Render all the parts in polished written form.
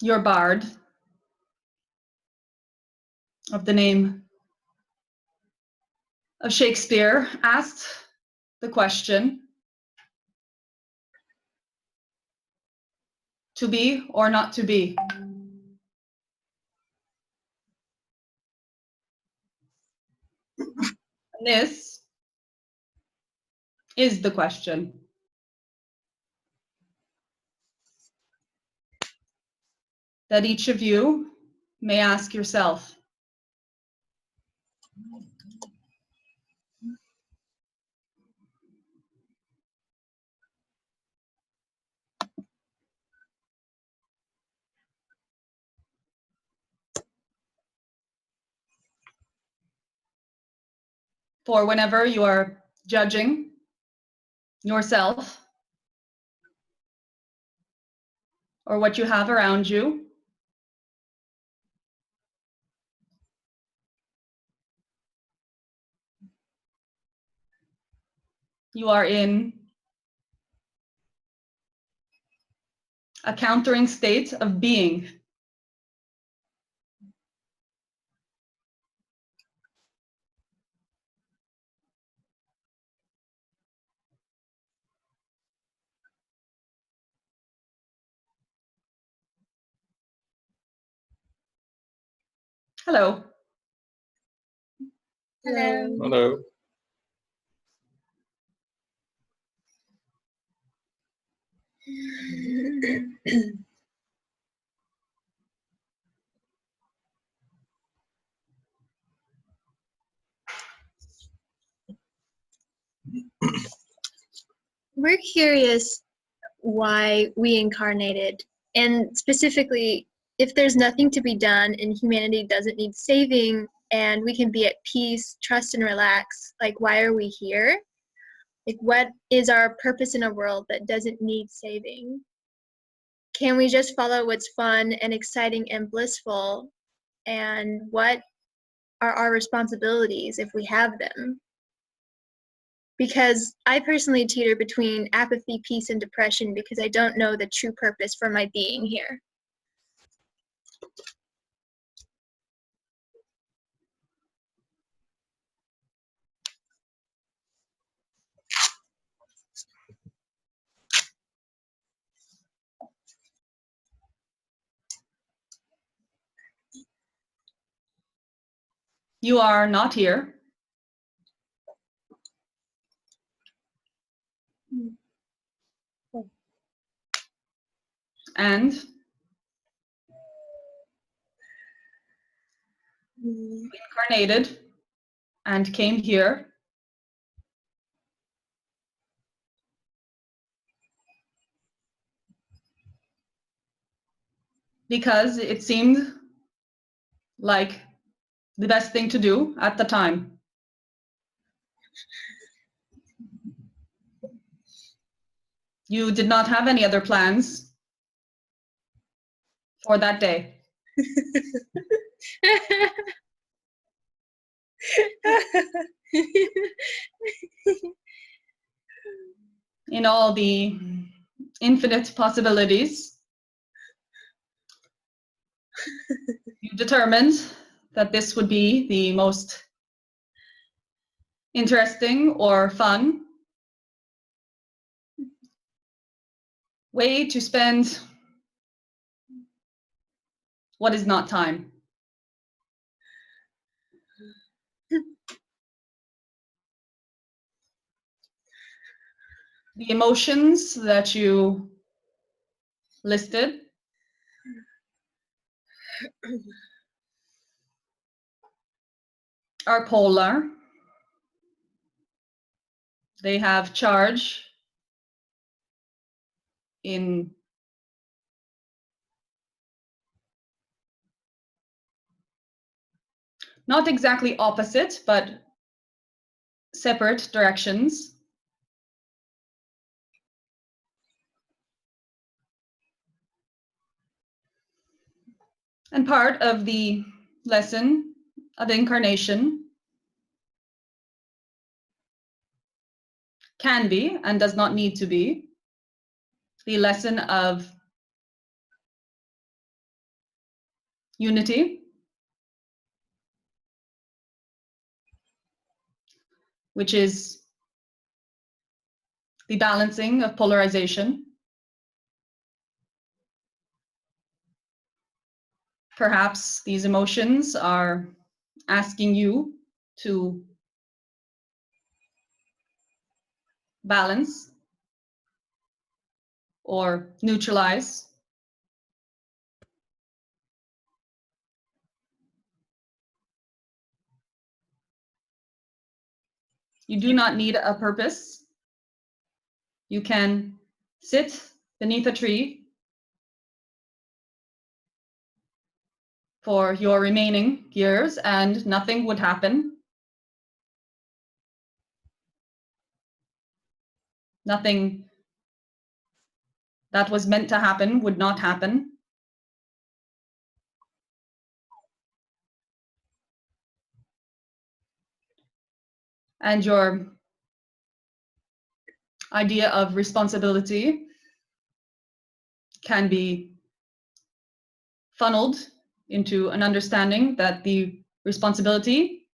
your bard of the name of Shakespeare asked the question, to be or not to be? And this is the question that each of you may ask yourself. For whenever you are judging yourself or what you have around you, you are in a countering state of being. Hello. Hello. Hello. We're curious why we incarnated, and specifically, if there's nothing to be done and humanity doesn't need saving and we can be at peace, trust, and relax, like, why are we here? Like, what is our purpose in a world that doesn't need saving? Can we just follow what's fun and exciting and blissful? And what are our responsibilities if we have them? Because I personally teeter between apathy, peace, and depression because I don't know the true purpose for my being here. You are not here. And incarnated and came here because it seemed like the best thing to do at the time. You did not have any other plans for that day. In all the infinite possibilities, you determined that this would be the most interesting or fun way to spend what is not time. The emotions that you listed are polar. They have charge in not exactly opposite, but separate directions. And part of the lesson of incarnation can be, and does not need to be, the lesson of unity, which is the balancing of polarization. Perhaps these emotions are asking you to balance or neutralize. You do not need a purpose. You can sit beneath a tree for your remaining years and nothing would happen. Nothing that was meant to happen would not happen. And your idea of responsibility can be funneled into an understanding that the responsibility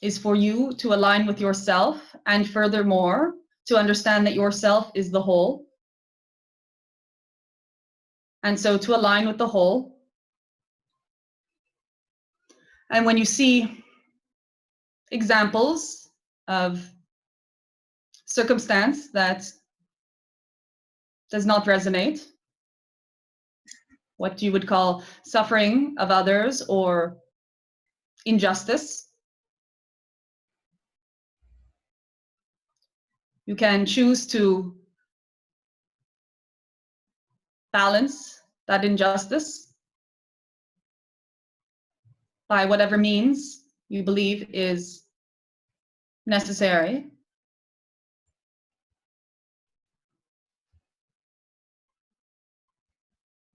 is for you to align with yourself, and furthermore, to understand that yourself is the whole. And so to align with the whole. And when you see examples of circumstance that does not resonate, what you would call suffering of others or injustice, you can choose to balance that injustice by whatever means you believe is necessary.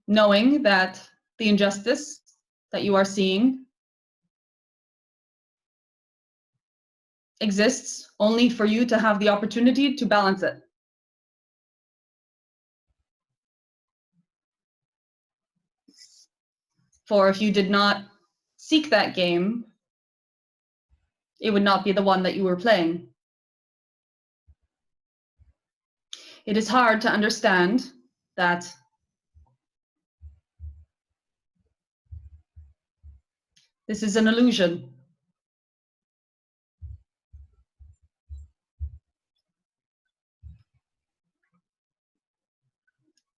Knowing that the injustice that you are seeing exists only for you to have the opportunity to balance it. For if you did not seek that game, it would not be the one that you were playing. It is hard to understand that this is an illusion.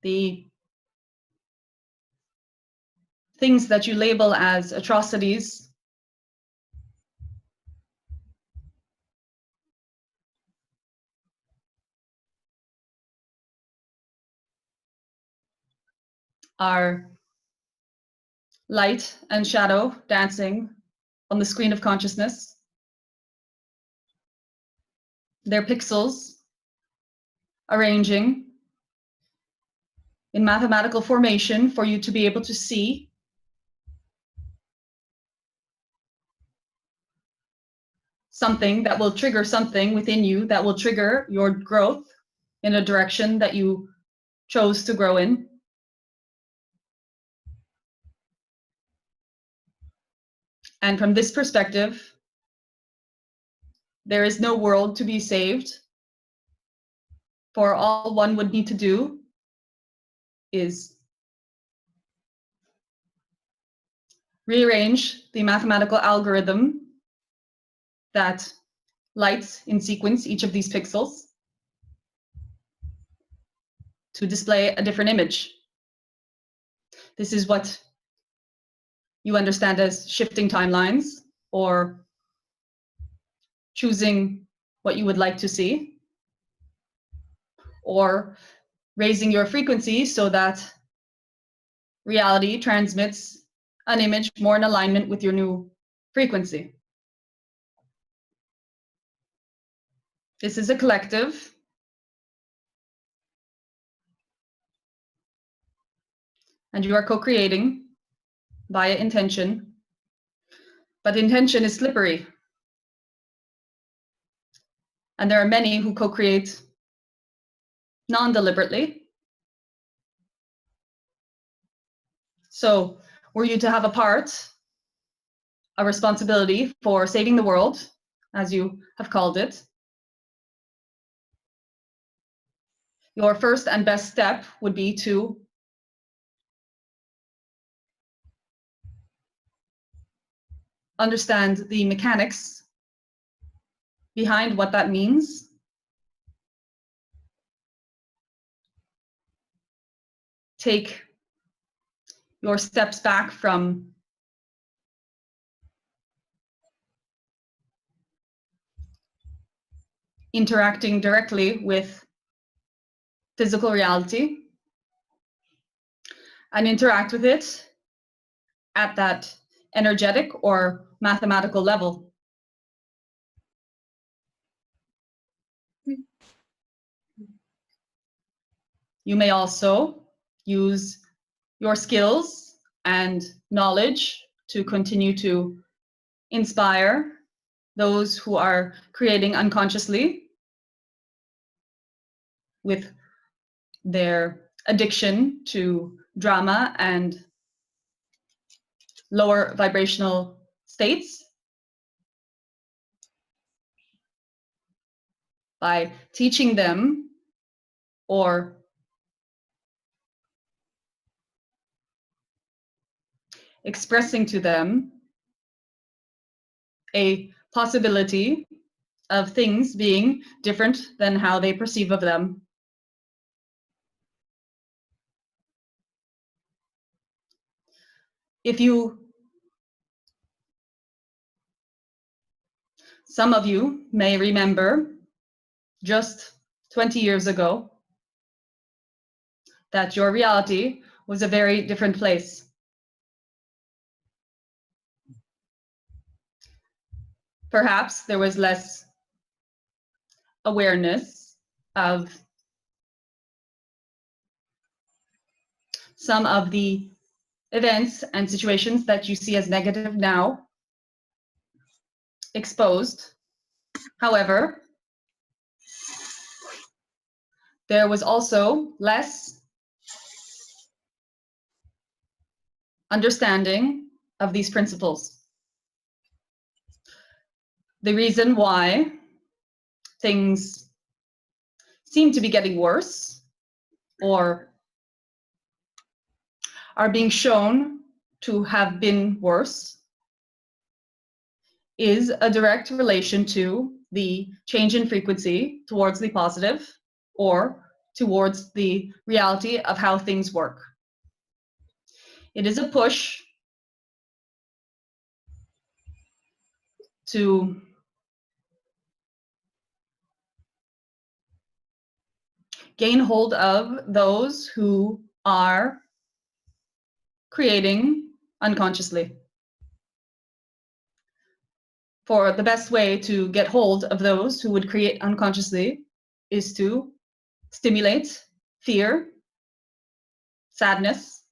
The things that you label as atrocities are light and shadow dancing on the screen of consciousness. They're pixels arranging in mathematical formation for you to be able to see something that will trigger something within you that will trigger your growth in a direction that you chose to grow in. And from this perspective, there is no world to be saved, for all one would need to do is rearrange the mathematical algorithm that lights in sequence each of these pixels to display a different image. This is what you understand as shifting timelines, or choosing what you would like to see, or raising your frequency so that reality transmits an image more in alignment with your new frequency. This is a collective. And you are co-creating via intention. But intention is slippery. And there are many who co-create non-deliberately. So were you to have a responsibility for saving the world, as you have called it, your first and best step would be to understand the mechanics behind what that means. Take your steps back from interacting directly with physical reality and interact with it at that energetic or mathematical level. You may also use your skills and knowledge to continue to inspire those who are creating unconsciously with their addiction to drama and lower vibrational states by teaching them or expressing to them a possibility of things being different than how they perceive of them. Some of you may remember just 20 years ago that your reality was a very different place. Perhaps there was less awareness of some of the events and situations that you see as negative now exposed. However, there was also less understanding of these principles. The reason why things seem to be getting worse or are being shown to have been worse is a direct relation to the change in frequency towards the positive or towards the reality of how things work. It is a push to gain hold of those who are creating unconsciously. For the best way to get hold of those who would create unconsciously is to stimulate fear, sadness,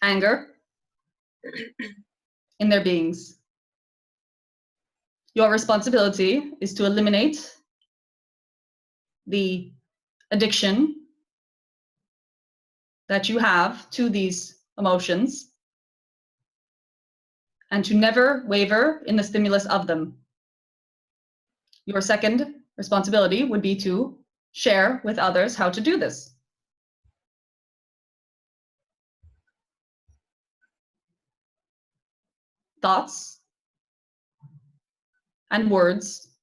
anger in their beings. Your responsibility is to eliminate the addiction that you have to these emotions and to never waver in the stimulus of them. Your second responsibility would be to share with others how to do this. Thoughts and words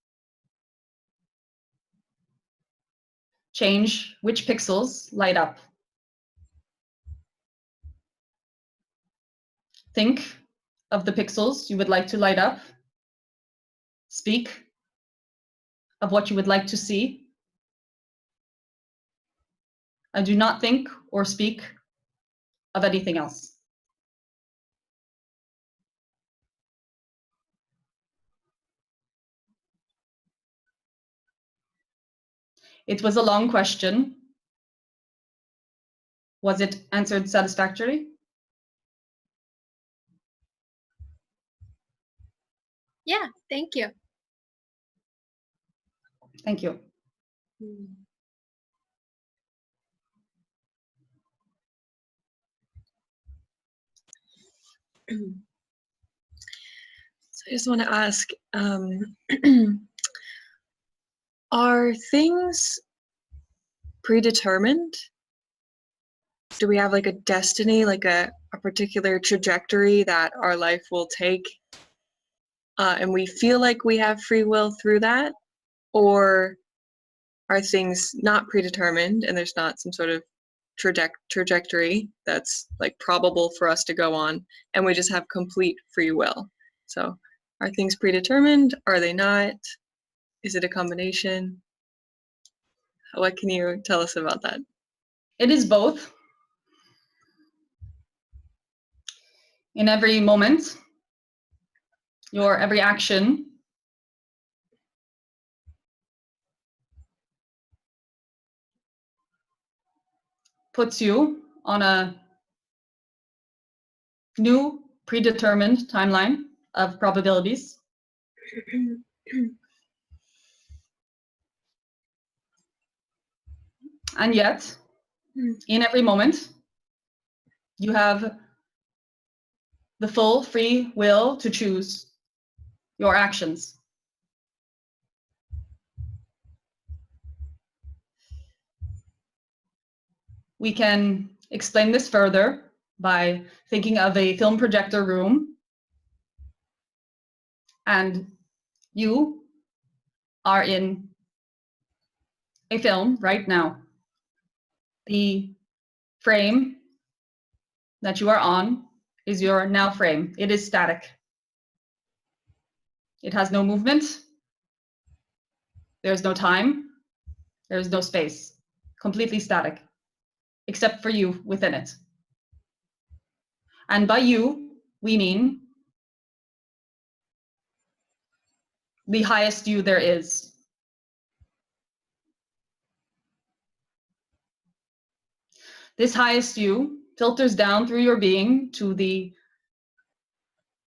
change which pixels light up. Think of the pixels you would like to light up. Speak of what you would like to see. And do not think or speak of anything else. It was a long question. Was it answered satisfactorily? Yeah, thank you. Thank you. So I just want to ask, are things predetermined? Do we have like a destiny, like a particular trajectory that our life will take, and we feel like we have free will through that? Or are things not predetermined and there's not some sort of trajectory that's like probable for us to go on, and we just have complete free will? So are things predetermined? Are they not? Is it a combination? What can you tell us about that? It is both. In every moment, your every action puts you on a new predetermined timeline of probabilities. And yet, in every moment, you have the full free will to choose your actions. We can explain this further by thinking of a film projector room, and you are in a film right now. The frame that you are on is your now frame. It is static. It has no movement. There's no time. There's no space. Completely static, except for you within it. And by you, we mean the highest you there is. This highest you filters down through your being to the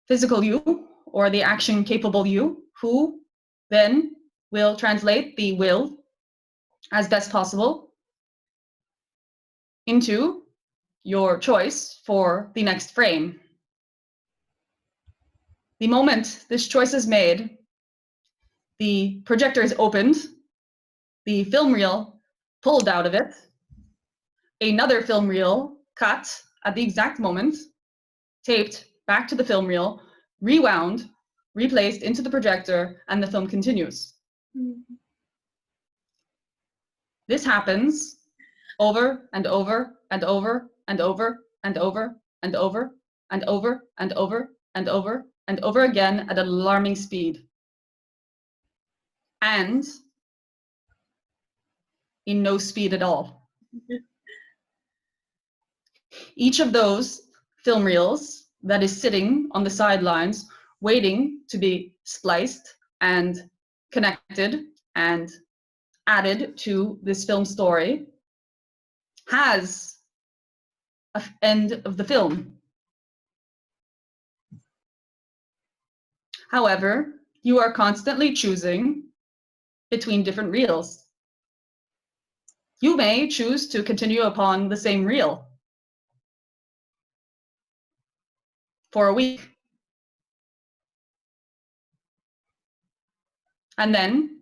physical you, or the action capable you, who then will translate the will as best possible into your choice for the next frame. The moment this choice is made, the projector is opened, the film reel pulled out of it, another film reel cut at the exact moment, taped back to the film reel, rewound, replaced into the projector, and the film continues. This happens over and over and over and over and over and over and over and over and over and over again at an alarming speed. And in no speed at all. Each of those film reels that is sitting on the sidelines waiting to be spliced and connected and added to this film story has an end of the film. However, you are constantly choosing between different reels. You may choose to continue upon the same reel for a week, and then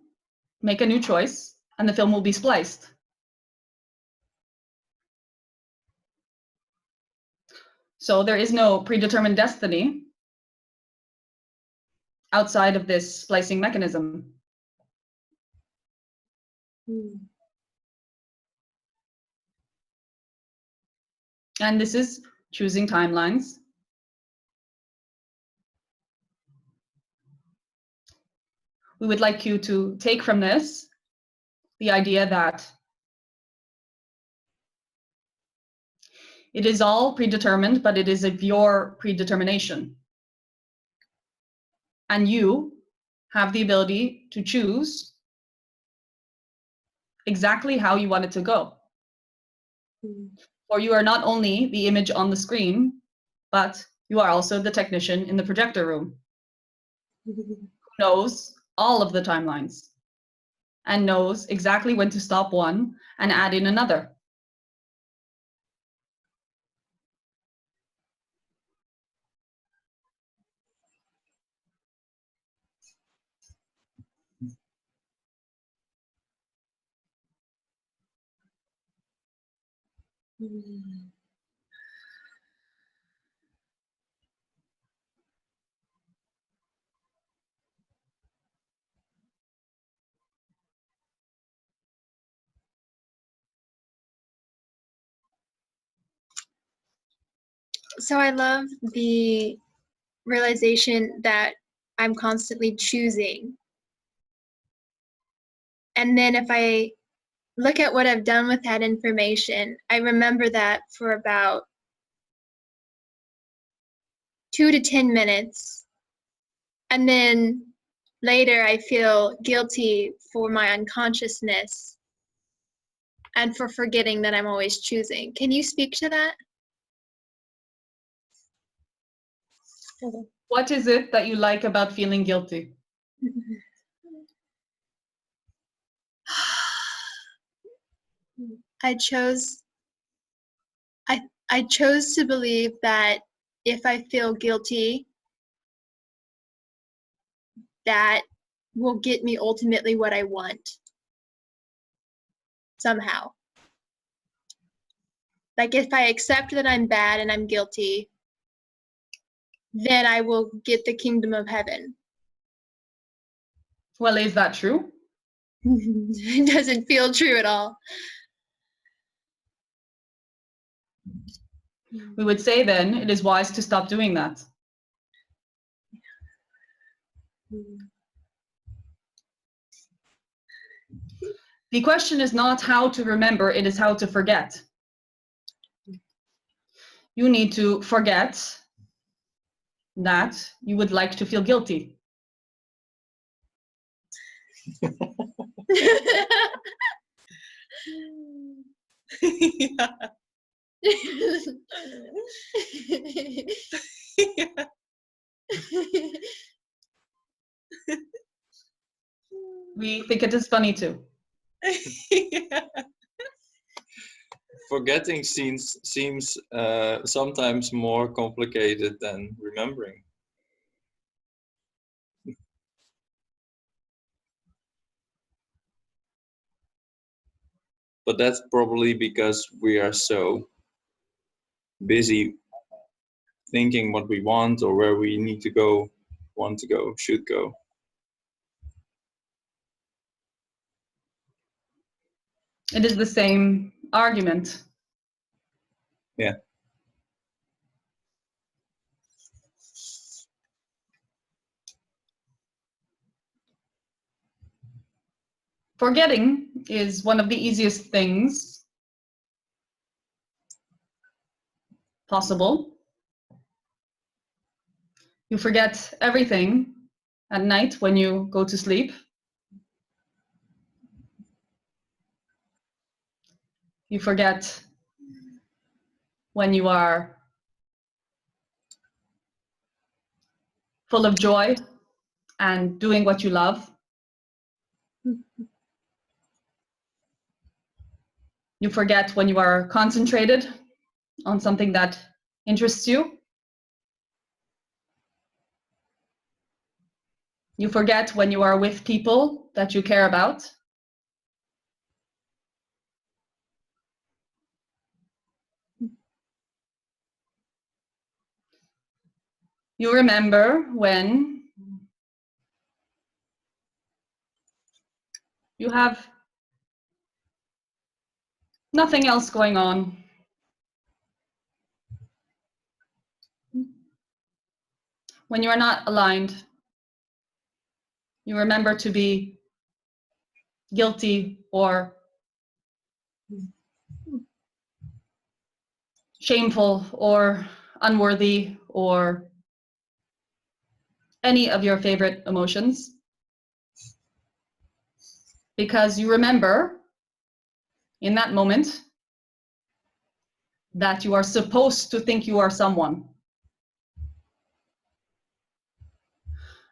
make a new choice, and the film will be spliced. So there is no predetermined destiny outside of this splicing mechanism. And this is choosing timelines. We would like you to take from this the idea that it is all predetermined, but it is of your predetermination. And you have the ability to choose exactly how you want it to go. For you are not only the image on the screen, but you are also the technician in the projector room who knows all of the timelines and knows exactly when to stop one and add in another. So I love the realization that I'm constantly choosing. And then if I look at what I've done with that information, I remember that for about 2 to 10 minutes. And then later I feel guilty for my unconsciousness and for forgetting that I'm always choosing. Can you speak to that? What is it that you like about feeling guilty? I chose to believe that if I feel guilty, that will get me ultimately what I want. Somehow. Like if I accept that I'm bad and I'm guilty, then I will get the kingdom of heaven. Well, is that true? It doesn't feel true at all. We would say then it is wise to stop doing that. The question is not how to remember, it is how to forget. You need to forget that you would like to feel guilty. Yeah. Yeah. We think it is funny too. Yeah. Forgetting seems sometimes more complicated than remembering. But that's probably because we are so busy thinking what we want or where we need to go, want to go, should go. It is the same argument. Yeah. Forgetting is one of the easiest things possible. You forget everything at night when you go to sleep. You forget when you are full of joy and doing what you love. You forget when you are concentrated on something that interests you. You forget when you are with people that you care about. You remember when you have nothing else going on. When you are not aligned, you remember to be guilty or shameful or unworthy or any of your favorite emotions. Because you remember in that moment that you are supposed to think you are someone.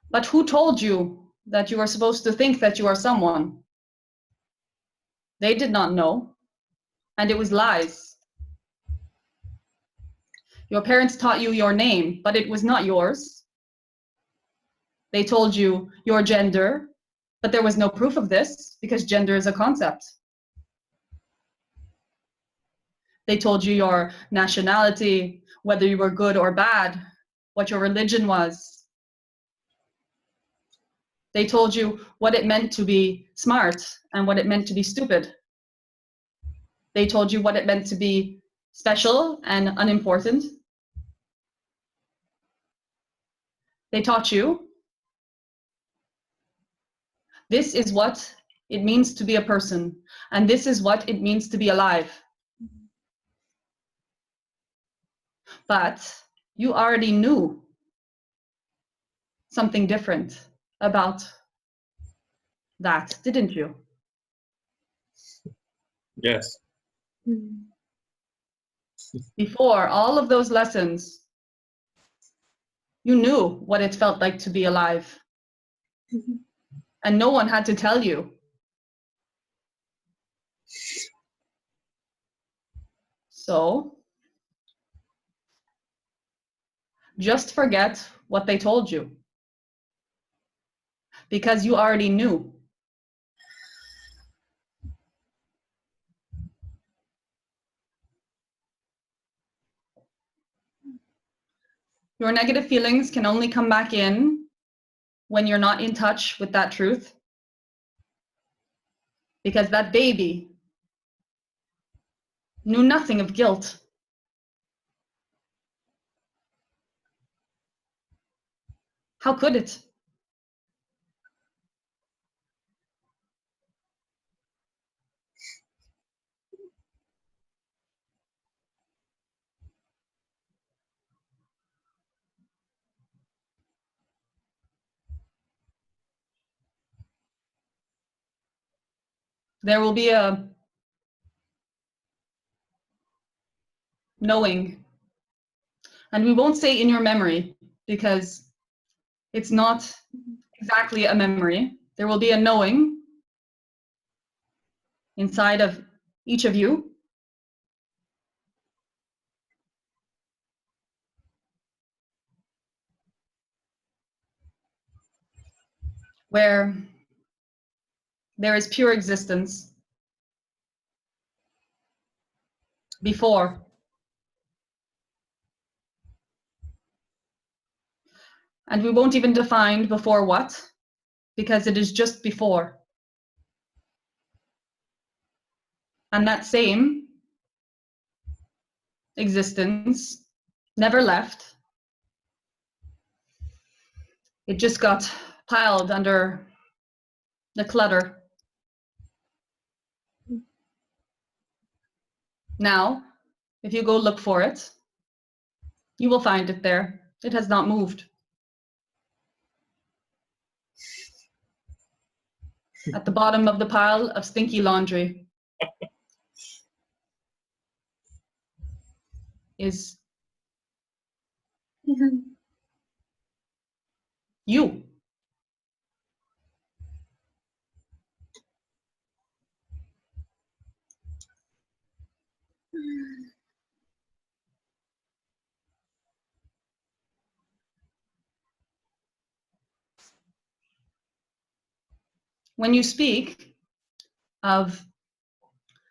But who told you that you are supposed to think that you are someone? They did not know, and it was lies. Your parents taught you your name, but it was not yours. They told you your gender, but there was no proof of this because gender is a concept. They told you your nationality, whether you were good or bad, what your religion was. They told you what it meant to be smart and what it meant to be stupid. They told you what it meant to be special and unimportant. They taught you this is what it means to be a person, and this is what it means to be alive. But you already knew something different about that, didn't you? Yes. Before all of those lessons, you knew what it felt like to be alive. And no one had to tell you. So, just forget what they told you. Because you already knew. Your negative feelings can only come back in when you're not in touch with that truth. Because that baby knew nothing of guilt. How could it? There will be a knowing. And we won't say in your memory because it's not exactly a memory. There will be a knowing inside of each of you. Where there is pure existence before. And we won't even define before what, because it is just before. And that same existence never left. It just got piled under the clutter. Now, if you go look for it, you will find it there. It has not moved. At the bottom of the pile of stinky laundry is you. When you speak of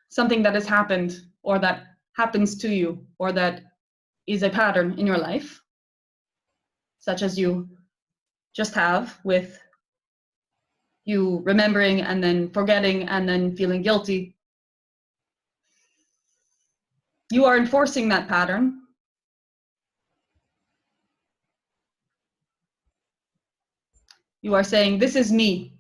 something that has happened or that happens to you or that is a pattern in your life, such as you just have with you remembering and then forgetting and then feeling guilty, you are enforcing that pattern. You are saying, this is me.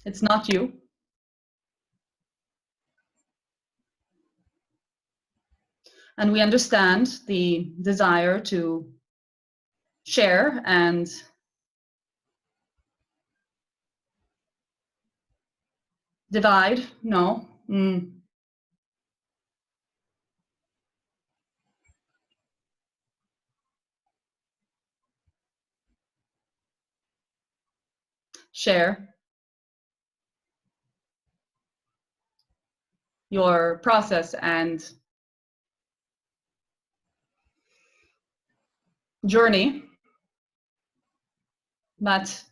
It's not you. And we understand the desire to share and divide. No. Share your process and journey, but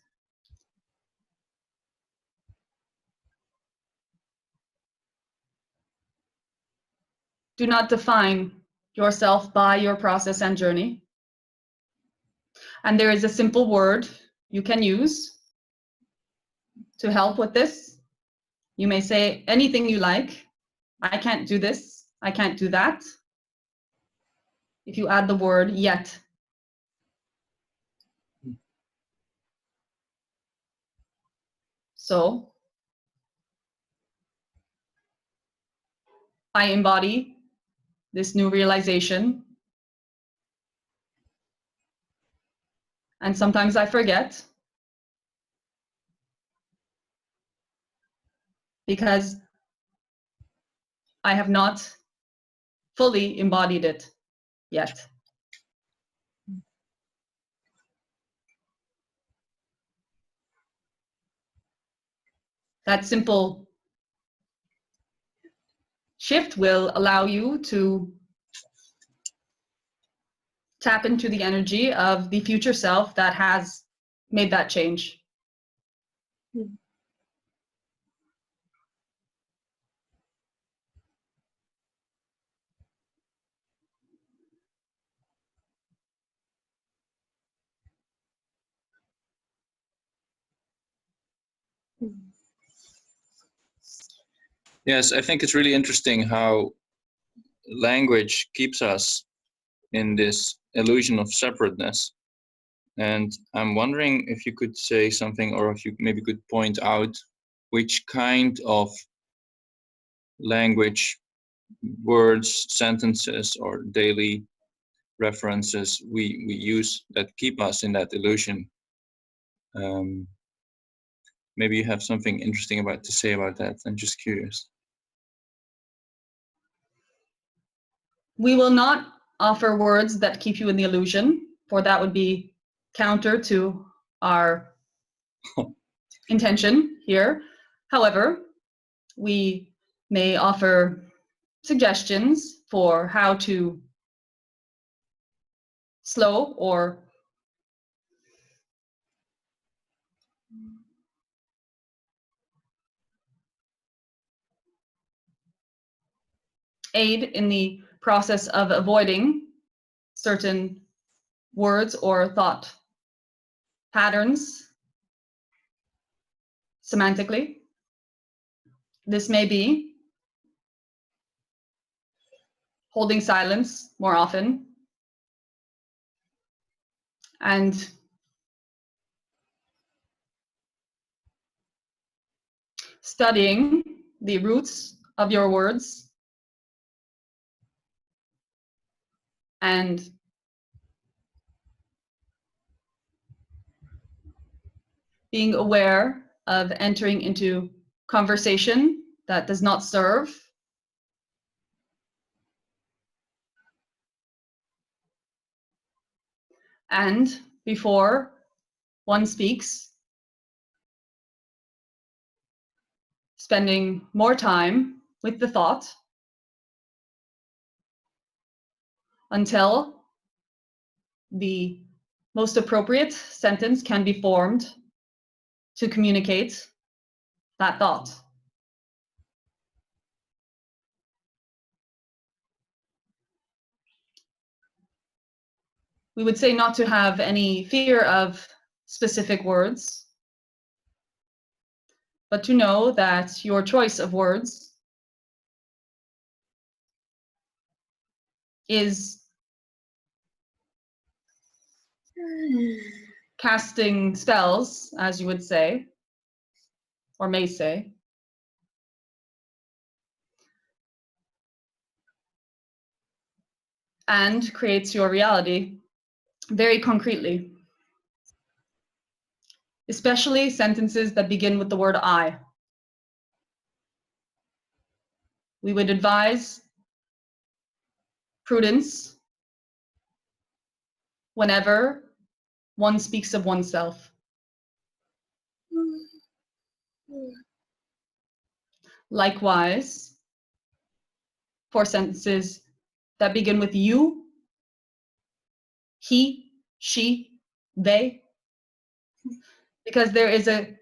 Do not define yourself by your process and journey. And there is a simple word you can use to help with this. You may say anything you like. I can't do this. I can't do that. If you add the word yet. So I embody this new realization. And sometimes I forget because I have not fully embodied it yet. That simple shift will allow you to tap into the energy of the future self that has made that change. Yes, I think it's really interesting how language keeps us in this illusion of separateness. And I'm wondering if you could say something, or if you maybe could point out which kind of language, words, sentences, or daily references we use that keep us in that illusion. Maybe you have something interesting to say about that. I'm just curious. We will not offer words that keep you in the illusion, for that would be counter to our intention here. However, we may offer suggestions for how to slow or aid in the process of avoiding certain words or thought patterns semantically. This may be holding silence more often and studying the roots of your words and being aware of entering into conversation that does not serve. And before one speaks, spending more time with the thought until the most appropriate sentence can be formed to communicate that thought. We would say not to have any fear of specific words, but to know that your choice of words is casting spells, as you would say, or may say. And creates your reality very concretely. Especially sentences that begin with the word I. We would advise prudence whenever one speaks of oneself. Likewise, for sentences that begin with you, he, she, they, because there is a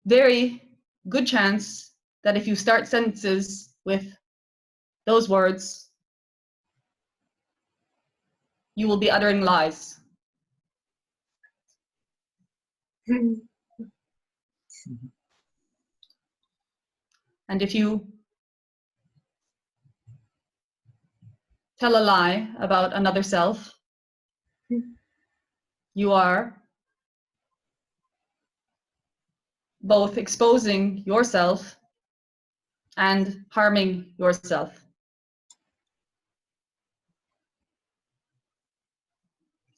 very good chance that if you start sentences with those words, you will be uttering lies. And if you tell a lie about another self, you are both exposing yourself and harming yourself.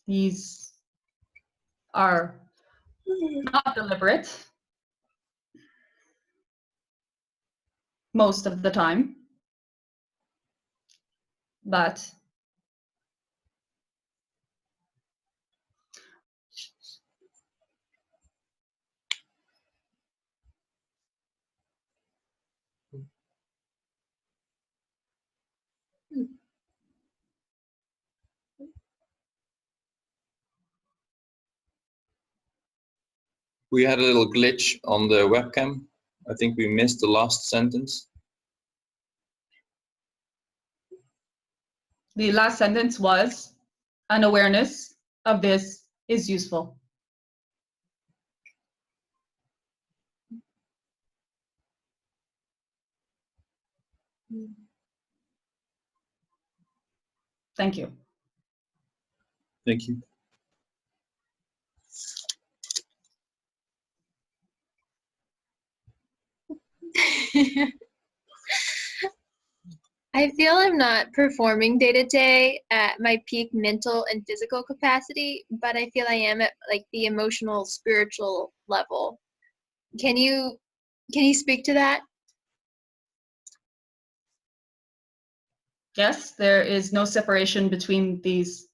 These are not deliberate most of the time, but We had a little glitch on the webcam. I think we missed the last sentence. the last sentence was, an awareness of this is useful. Thank you. Thank you. I feel I'm not performing day to day at my peak mental and physical capacity, but I feel I am at like the emotional, spiritual level. Can you speak to that? Yes, there is no separation between these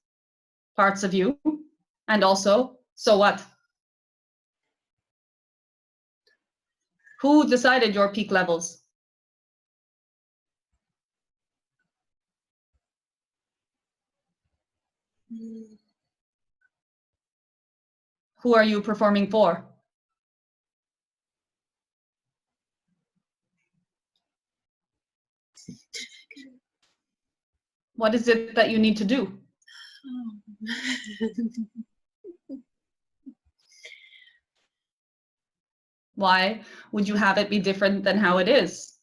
parts of you. And also, so what? Who decided your peak levels? Who are you performing for? What is it that you need to do? Why would you have it be different than how it is?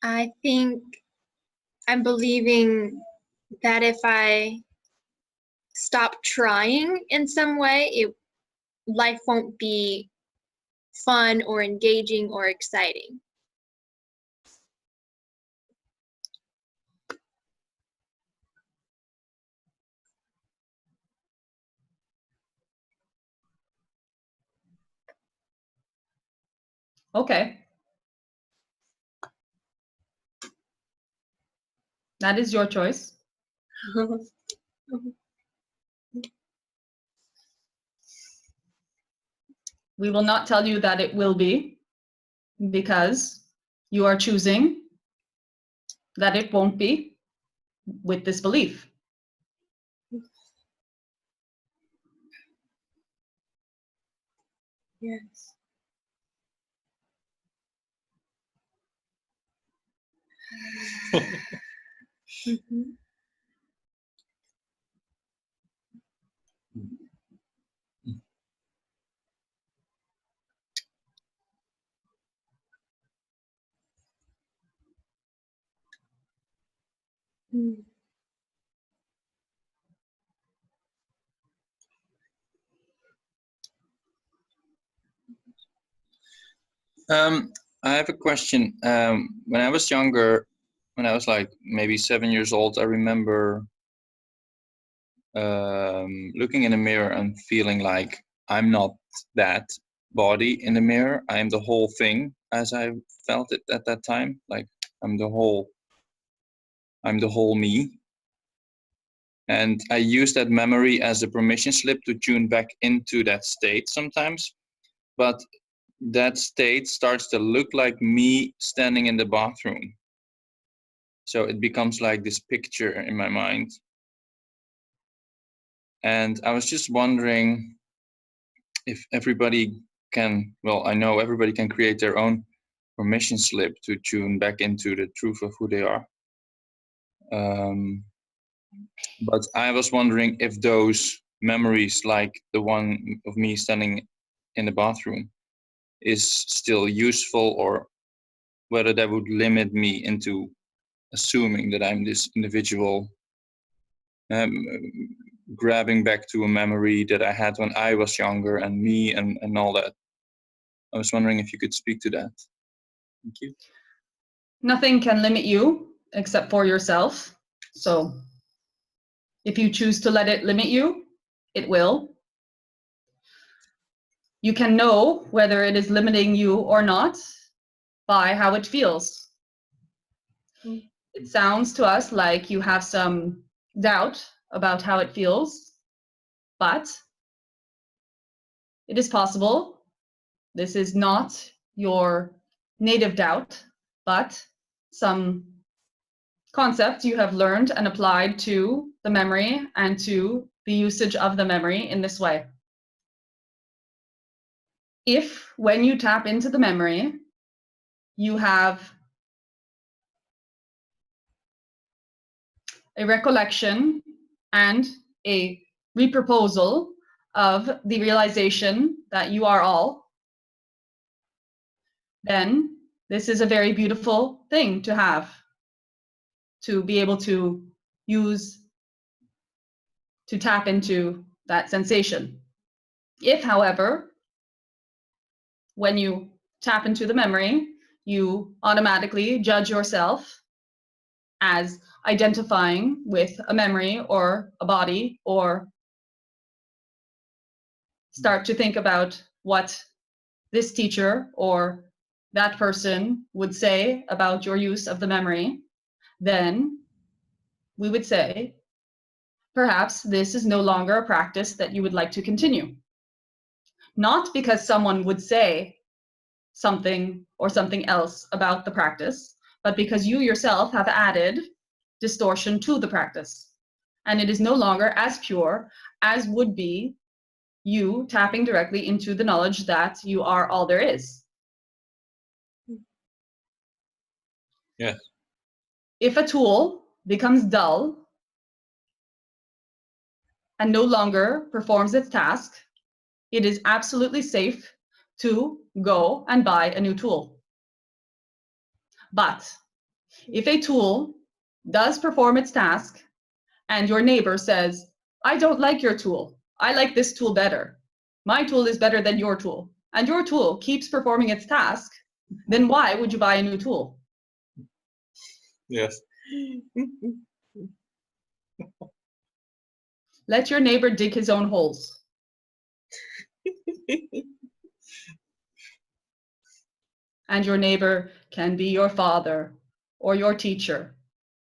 I think I'm believing that if I stop trying in some way, life won't be fun or engaging or exciting. Okay. That is your choice. We will not tell you that it will be, because you are choosing that it won't be with this belief. Yes. Mhm. Mm. I have a question. When I was younger, when I was like maybe 7 years old, I remember looking in a mirror and feeling like I'm not that body in the mirror. I'm the whole thing, as I felt it at that time. Like I'm the whole me. And I use that memory as a permission slip to tune back into that state sometimes. But that state starts to look like me standing in the bathroom. So it becomes like this picture in my mind. And I was just wondering if everybody can, well, I know everybody can create their own permission slip to tune back into the truth of who they are. But I was wondering if those memories, like the one of me standing in the bathroom, is still useful, or whether that would limit me into assuming that I'm this individual, grabbing back to a memory that I had when I was younger and me and all that. I was wondering if you could speak to that. Thank you. Nothing can limit you except for yourself. So if you choose to let it limit you, it will. You can know whether it is limiting you or not by how it feels. It sounds to us like you have some doubt about how it feels, but it is possible. This is not your native doubt, but some concepts you have learned and applied to the memory and to the usage of the memory in this way. If, when you tap into the memory, you have a recollection and a reproposal of the realization that you are all, then this is a very beautiful thing to have, to be able to use, to tap into that sensation. If, however, when you tap into the memory, you automatically judge yourself as identifying with a memory or a body, or start to think about what this teacher or that person would say about your use of the memory, then we would say, perhaps this is no longer a practice that you would like to continue. Not because someone would say something or something else about the practice, but because you yourself have added distortion to the practice. And it is no longer as pure as would be you tapping directly into the knowledge that you are all there is. Yes. If a tool becomes dull and no longer performs its task, it is absolutely safe to go and buy a new tool. But if a tool does perform its task and your neighbor says, I don't like your tool, I like this tool better, my tool is better than your tool, and your tool keeps performing its task, then why would you buy a new tool? Yes. Let your neighbor dig his own holes. And your neighbor can be your father, or your teacher,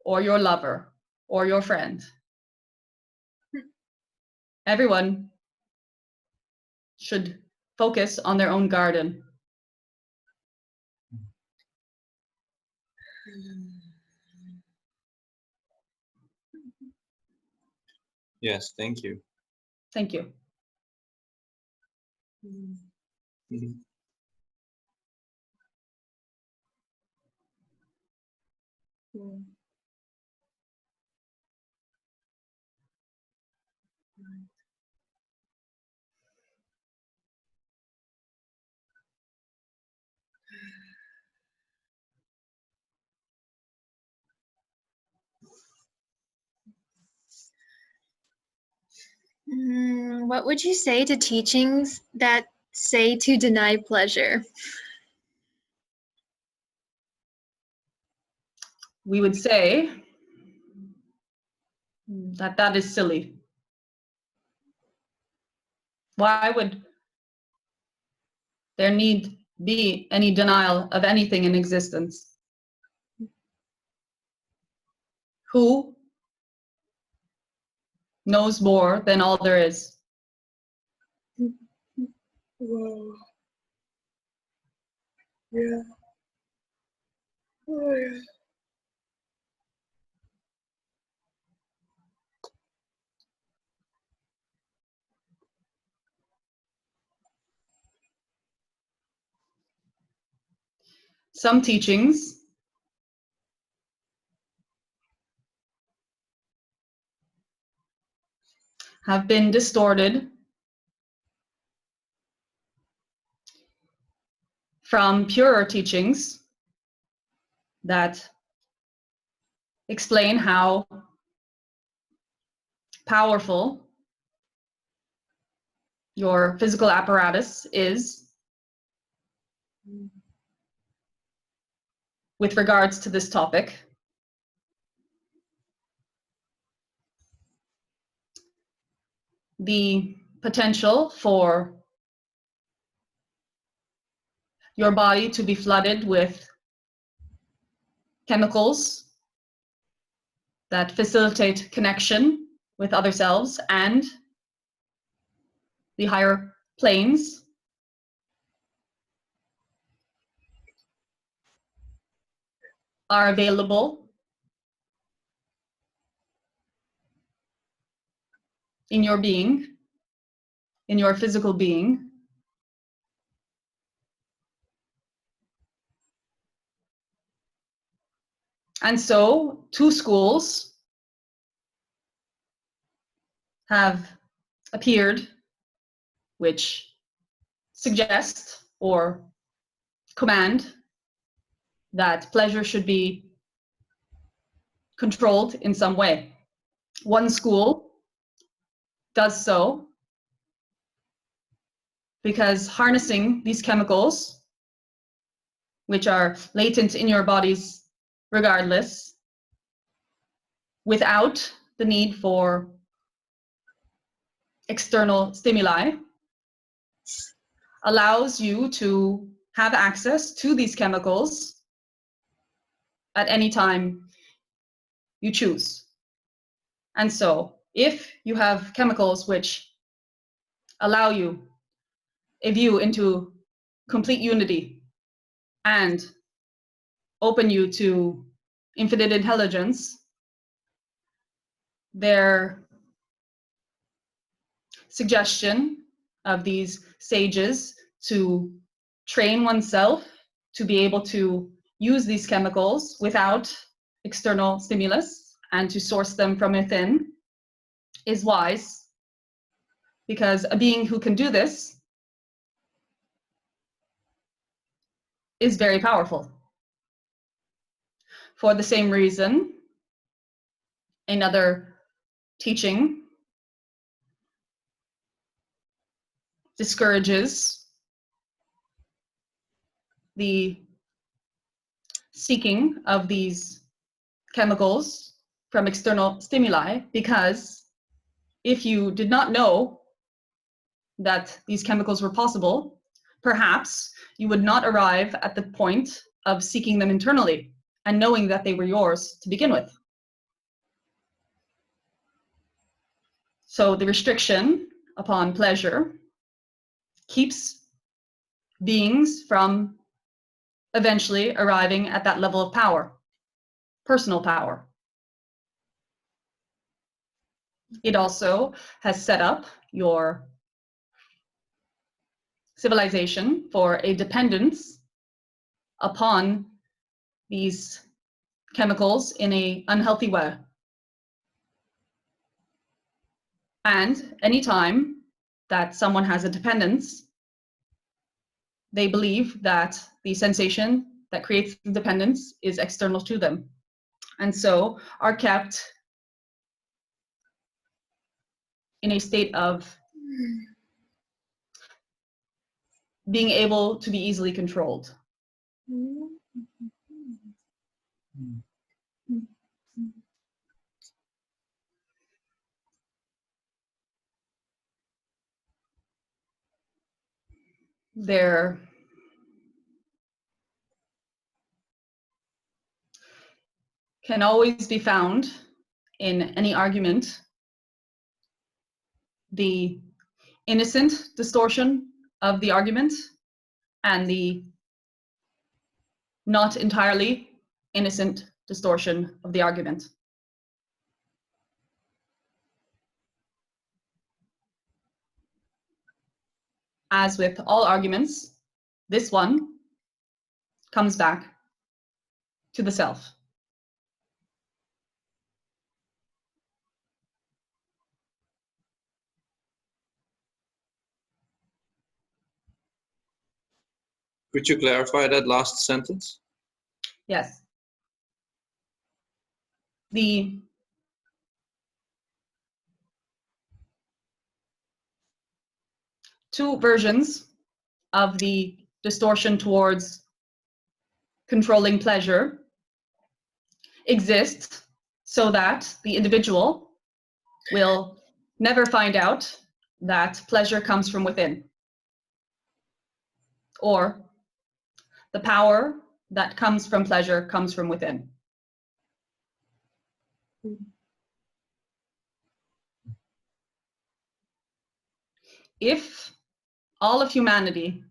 or your lover, or your friend. Everyone should focus on their own garden. Yes, thank you. Thank you. Mhm. What would you say to teachings that say to deny pleasure? We would say that that is silly. Why would there need be any denial of anything in existence? Who knows more than all there is. Whoa. Yeah. Oh, yeah. Some teachings have been distorted from purer teachings that explain how powerful your physical apparatus is with regards to this topic. The potential for your body to be flooded with chemicals that facilitate connection with other selves and the higher planes are available in your being, in your physical being. And so, two schools have appeared which suggest or command that pleasure should be controlled in some way. One school does so because harnessing these chemicals, which are latent in your bodies regardless, without the need for external stimuli, allows you to have access to these chemicals at any time you choose. And so, if you have chemicals which allow you a view into complete unity and open you to infinite intelligence, their suggestion of these sages to train oneself to be able to use these chemicals without external stimulus and to source them from within is wise, because a being who can do this is very powerful. For the same reason, another teaching discourages the seeking of these chemicals from external stimuli, because if you did not know that these chemicals were possible, perhaps you would not arrive at the point of seeking them internally and knowing that they were yours to begin with. So the restriction upon pleasure keeps beings from eventually arriving at that level of power, personal power. It also has set up your civilization for a dependence upon these chemicals in an unhealthy way. And anytime that someone has a dependence, they believe that the sensation that creates the dependence is external to them, and so are kept in a state of being able to be easily controlled. There can always be found in any argument the innocent distortion of the argument and the not entirely innocent distortion of the argument. As with all arguments, this one comes back to the self. Could you clarify that last sentence? Yes. The two versions of the distortion towards controlling pleasure exist so that the individual will never find out that pleasure comes from within, or the power that comes from pleasure comes from within. If all of humanity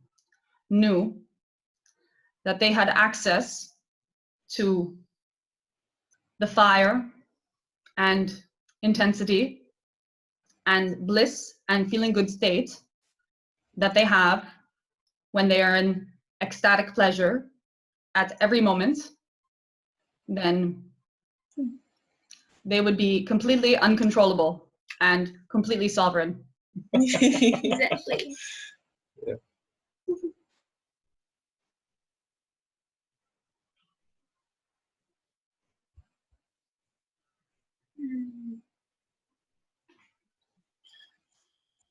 knew that they had access to the fire and intensity and bliss and feeling good state that they have when they are in ecstatic pleasure at every moment, then they would be completely uncontrollable and completely sovereign. Exactly. Yeah.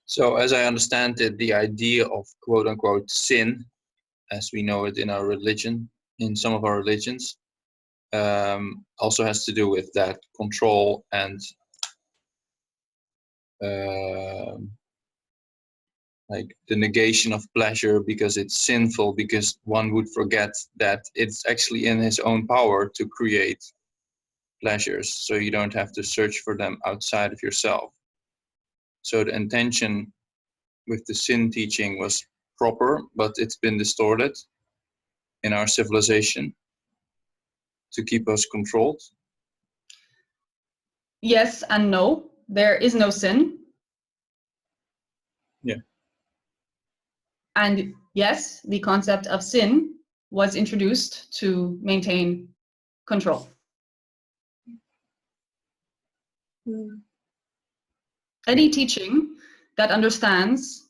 So as I understand it, the idea of quote unquote sin, as we know it in our religion, in some of our religions, also has to do with that control and like the negation of pleasure because it's sinful, because one would forget that it's actually in his own power to create pleasures, so you don't have to search for them outside of yourself. So the intention with the sin teaching was proper, but it's been distorted in our civilization to keep us controlled. Yes and no. There is no sin. Yeah. And yes, the concept of sin was introduced to maintain control. Any teaching that understands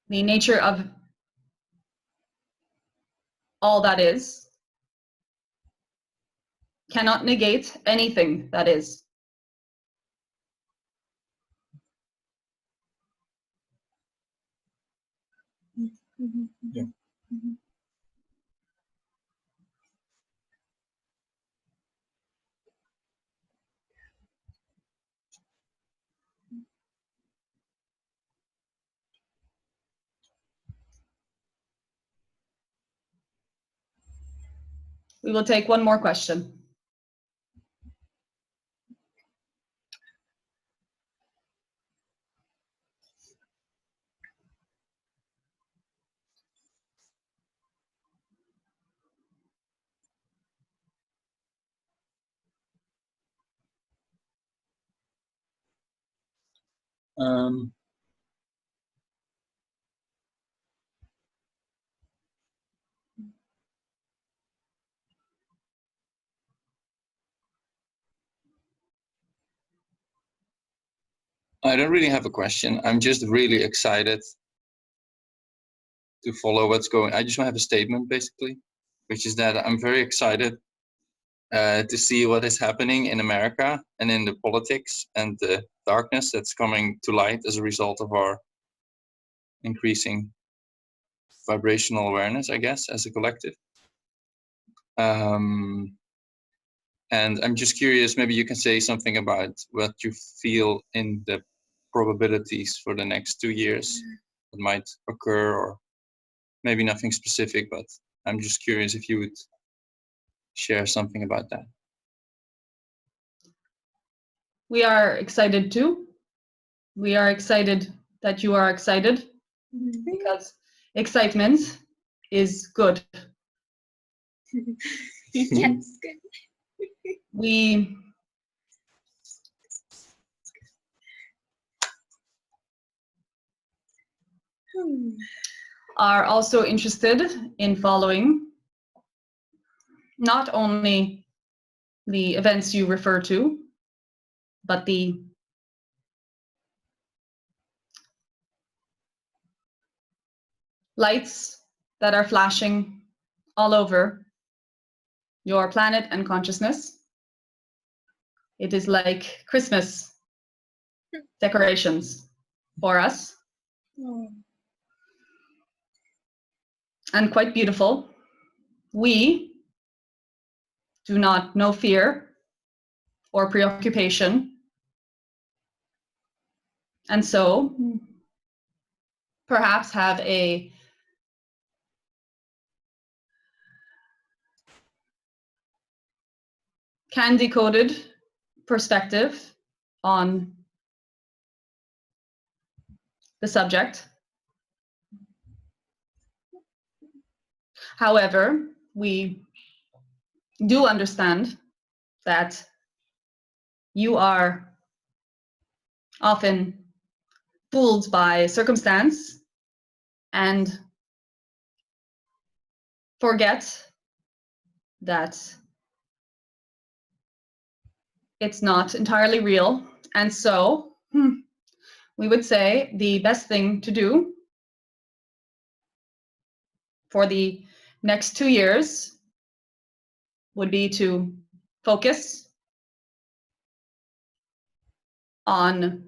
the nature of all that is cannot negate anything that is. Yeah. We will take one more question. I don't really have a question. I'm just really excited to follow what's going. I just want to have a statement basically, which is that I'm very excited to see what is happening in America and in the politics and the darkness that's coming to light as a result of our increasing vibrational awareness, I guess, as a collective. And I'm just curious, maybe you can say something about what you feel in the probabilities for the next 2 years that might occur, or maybe nothing specific, but I'm just curious if you would share something about that. We are excited too. We are excited that you are excited, because excitement is good. Yes, good. We are also interested in following not only the events you refer to, but the lights that are flashing all over your planet and consciousness. It is like Christmas decorations for us, and quite beautiful. We do not know fear or preoccupation, and so perhaps have a candy-coated perspective on the subject. However, we do understand that you are often fooled by circumstance and forget that it's not entirely real. And so we would say the best thing to do for the next 2 years would be to focus on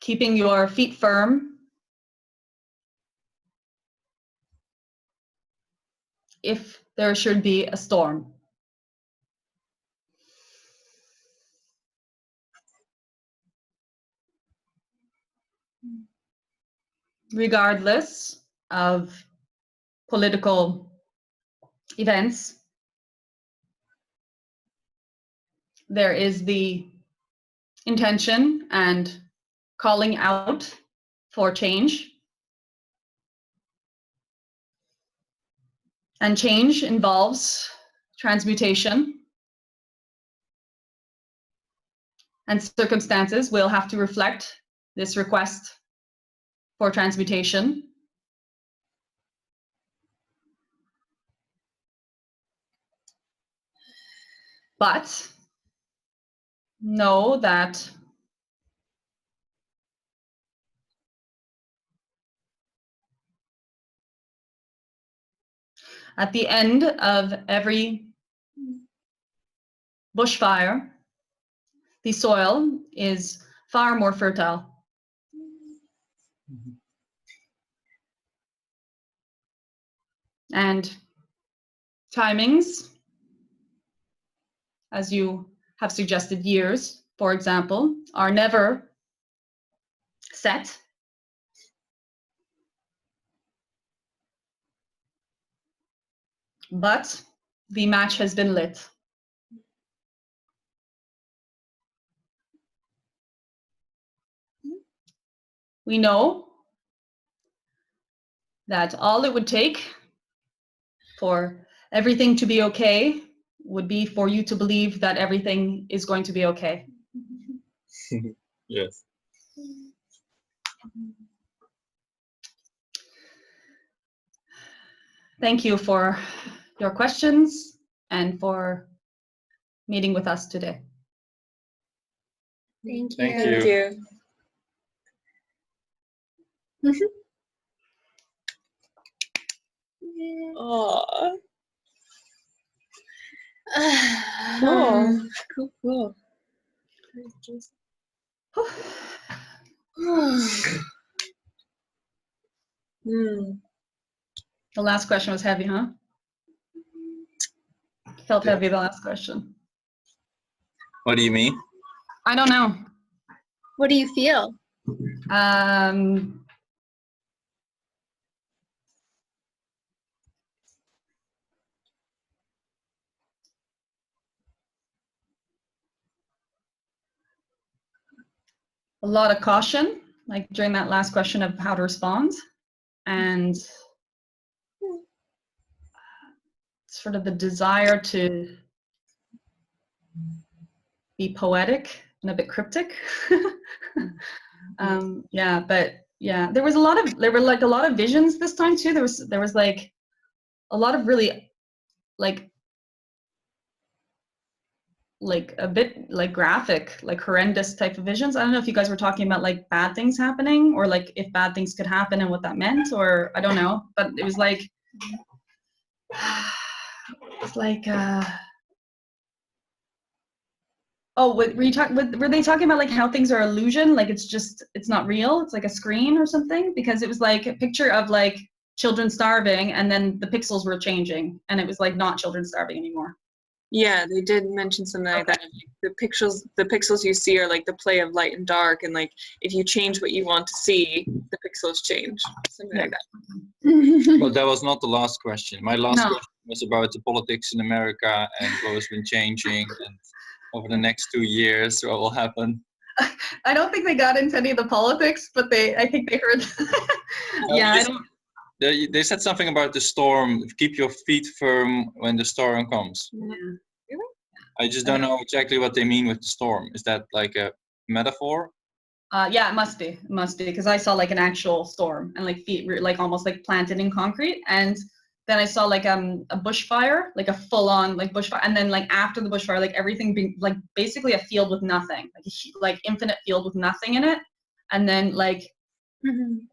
keeping your feet firm if there should be a storm. Regardless of political events, there is the intention and calling out for change. And change involves transmutation. And circumstances will have to reflect this request for transmutation. But know that at the end of every bushfire, the soil is far more fertile. And timings, as you have suggested, years, for example, are never set. But the match has been lit. We know that all it would take for everything to be okay would be for you to believe that everything is going to be okay. Yes. Thank you for your questions and for meeting with us today. Thank you. Thank Thank you. Aw. Oh. Cool, cool. The last question was heavy, huh? Felt heavy, the last question. What do you mean? I don't know. What do you feel? A lot of caution, like during that last question of how to respond, and sort of the desire to be poetic and a bit cryptic. Yeah, but yeah, there were like a lot of visions this time too. There was like a lot of really like a bit like graphic, like horrendous type of visions. I don't know if you guys were talking about like bad things happening, or like if bad things could happen and what that meant, or I don't know, but it was like it's like oh, were they talking about like how things are illusion, like it's not real, it's like a screen or something? Because it was like a picture of like children starving, and then the pixels were changing, and it was like not children starving anymore. Yeah, they did mention something like that. The pixels you see are like the play of light and dark, and like if you change what you want to see, the pixels change. Something like that. But that was not the last question. My last No. question was about the politics in America and what has been changing, and over the next 2 years, what will happen. I don't think they got into any of the politics, but I think they heard. Yeah, I don't. They said something about the storm. Keep your feet firm when the storm comes. Yeah. I just don't know exactly what they mean with the storm. Is that like a metaphor? Yeah, it must be. It must be, because I saw like an actual storm, and like feet were like almost like planted in concrete, and then I saw like a bushfire, like a full-on like bushfire, and then like after the bushfire, like everything being like basically a field with nothing, like infinite field with nothing in it, and then like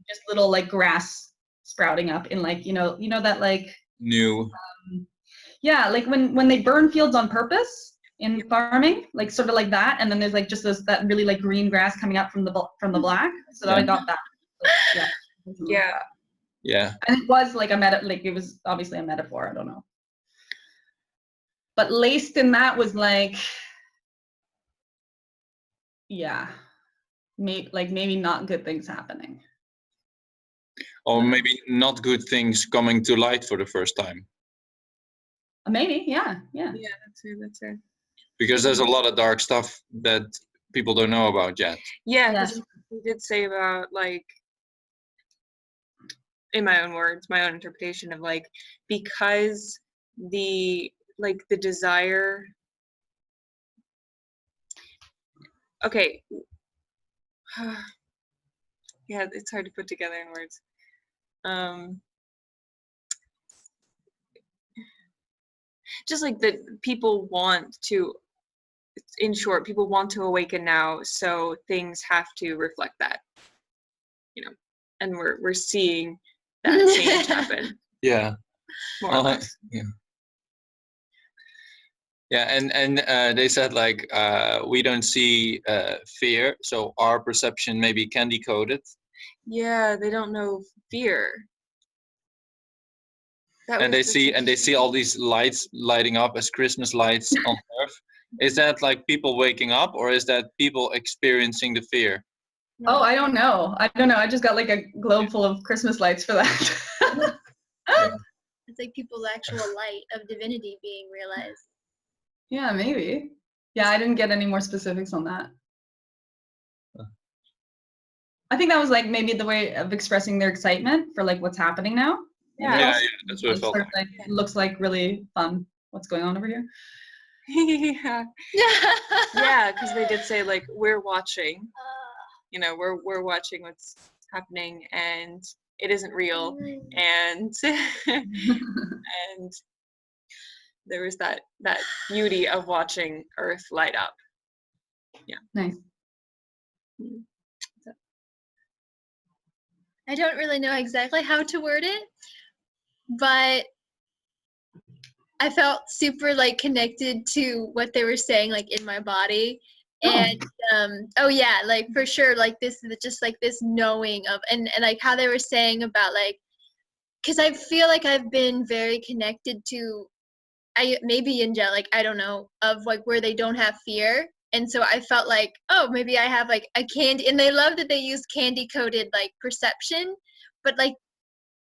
just little like grass sprouting up in like you know that like New. yeah, like when they burn fields on purpose in farming, like sort of like that, and then there's like just that really like green grass coming up from the black. So that I got that. So, yeah. Yeah. And it was like it was obviously a metaphor. I don't know, but laced in that was like, yeah, maybe not good things happening. Or maybe not good things coming to light for the first time. Maybe, yeah. Yeah, that's it. Because there's a lot of dark stuff that people don't know about yet. Yeah, because we did say about like, in my own words, my own interpretation of like, because the desire. Okay. Yeah, it's hard to put together in words. Just like that people want to, in short, people want to awaken now, so things have to reflect that, you know, and we're seeing that change happen. Yeah. More or less. Yeah. Yeah, and they said like we don't see fear, so our perception maybe can decode it. Yeah, they don't know fear. And they see all these lights lighting up as Christmas lights on Earth. Is that like people waking up, or is that people experiencing the fear? Oh, I don't know. I just got like a globe full of Christmas lights for that. It's like people's actual light of divinity being realized. Yeah, maybe. Yeah, I didn't get any more specifics on that. I think that was like maybe the way of expressing their excitement for like what's happening now. Yeah, that's what it felt like. It looks like really fun. What's going on over here? Yeah. Yeah, because they did say like we're watching. You know, we're watching what's happening, and it isn't real, and and there was that beauty of watching Earth light up. Yeah. Nice. I don't really know exactly how to word it, but I felt super like connected to what they were saying like in my body. And oh yeah, like for sure, like this is just like this knowing of and like how they were saying about like, because I feel like I've been very connected to maybe angelic, I don't know, of like where they don't have fear, And so I felt like, oh, maybe I have like a candy, and they love that they use candy coated like perception, but like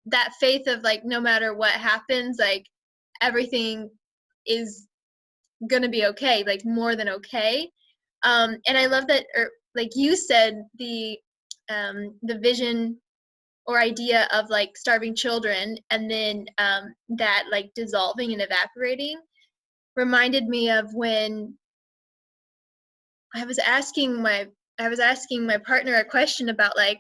that faith of like no matter what happens, like everything is gonna be okay, like more than okay. And I love that, or like you said, the vision or idea of like starving children, and then that like dissolving and evaporating reminded me of when I was asking my partner a question about like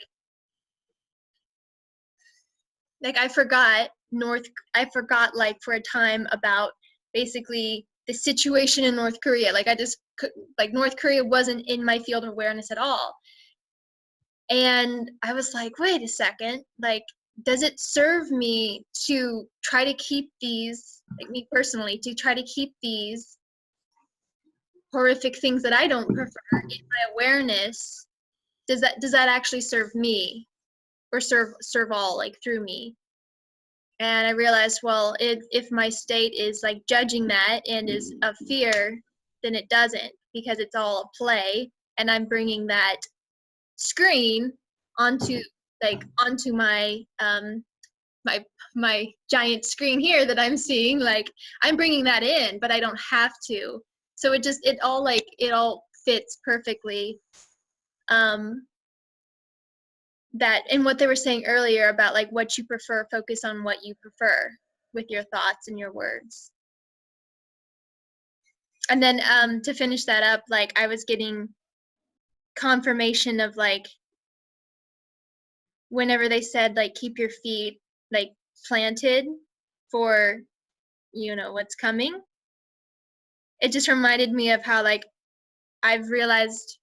I forgot like for a time about basically the situation in North Korea. Like I just like North Korea wasn't in my field of awareness at all. And I was like, wait a second, like, does it serve me to try to keep these, like me personally, to try to keep these horrific things that I don't prefer in my awareness? Does that actually serve me, or serve all like through me? And I realized, well, if my state is like judging that and is of fear, then it doesn't, because it's all a play, and I'm bringing that screen onto my my giant screen here that I'm seeing. Like I'm bringing that in, but I don't have to. So it all fits perfectly. That, and what they were saying earlier about like what you prefer, focus on what you prefer with your thoughts and your words. And then to finish that up, like I was getting confirmation of like whenever they said like keep your feet like planted for what's coming, it just reminded me of how like I've realized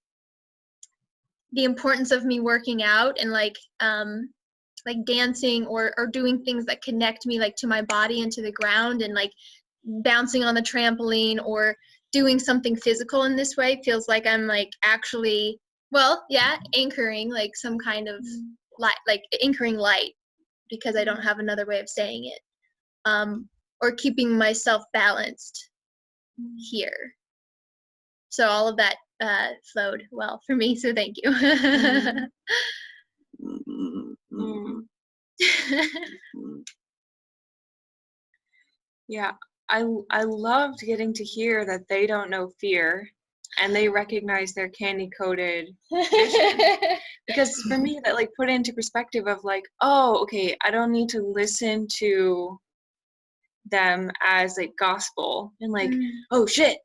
the importance of me working out and like dancing or doing things that connect me like to my body and to the ground, and like bouncing on the trampoline or doing something physical in this way feels like I'm like actually, well, yeah, anchoring like some kind of light, like anchoring light, because I don't have another way of saying it, or keeping myself balanced here. So all of that flowed well for me, so thank you. Yeah, I loved getting to hear that they don't know fear and they recognize their candy coated vision. Because for me that like put it into perspective of like, oh, okay, I don't need to listen to them as like gospel and like, oh shit,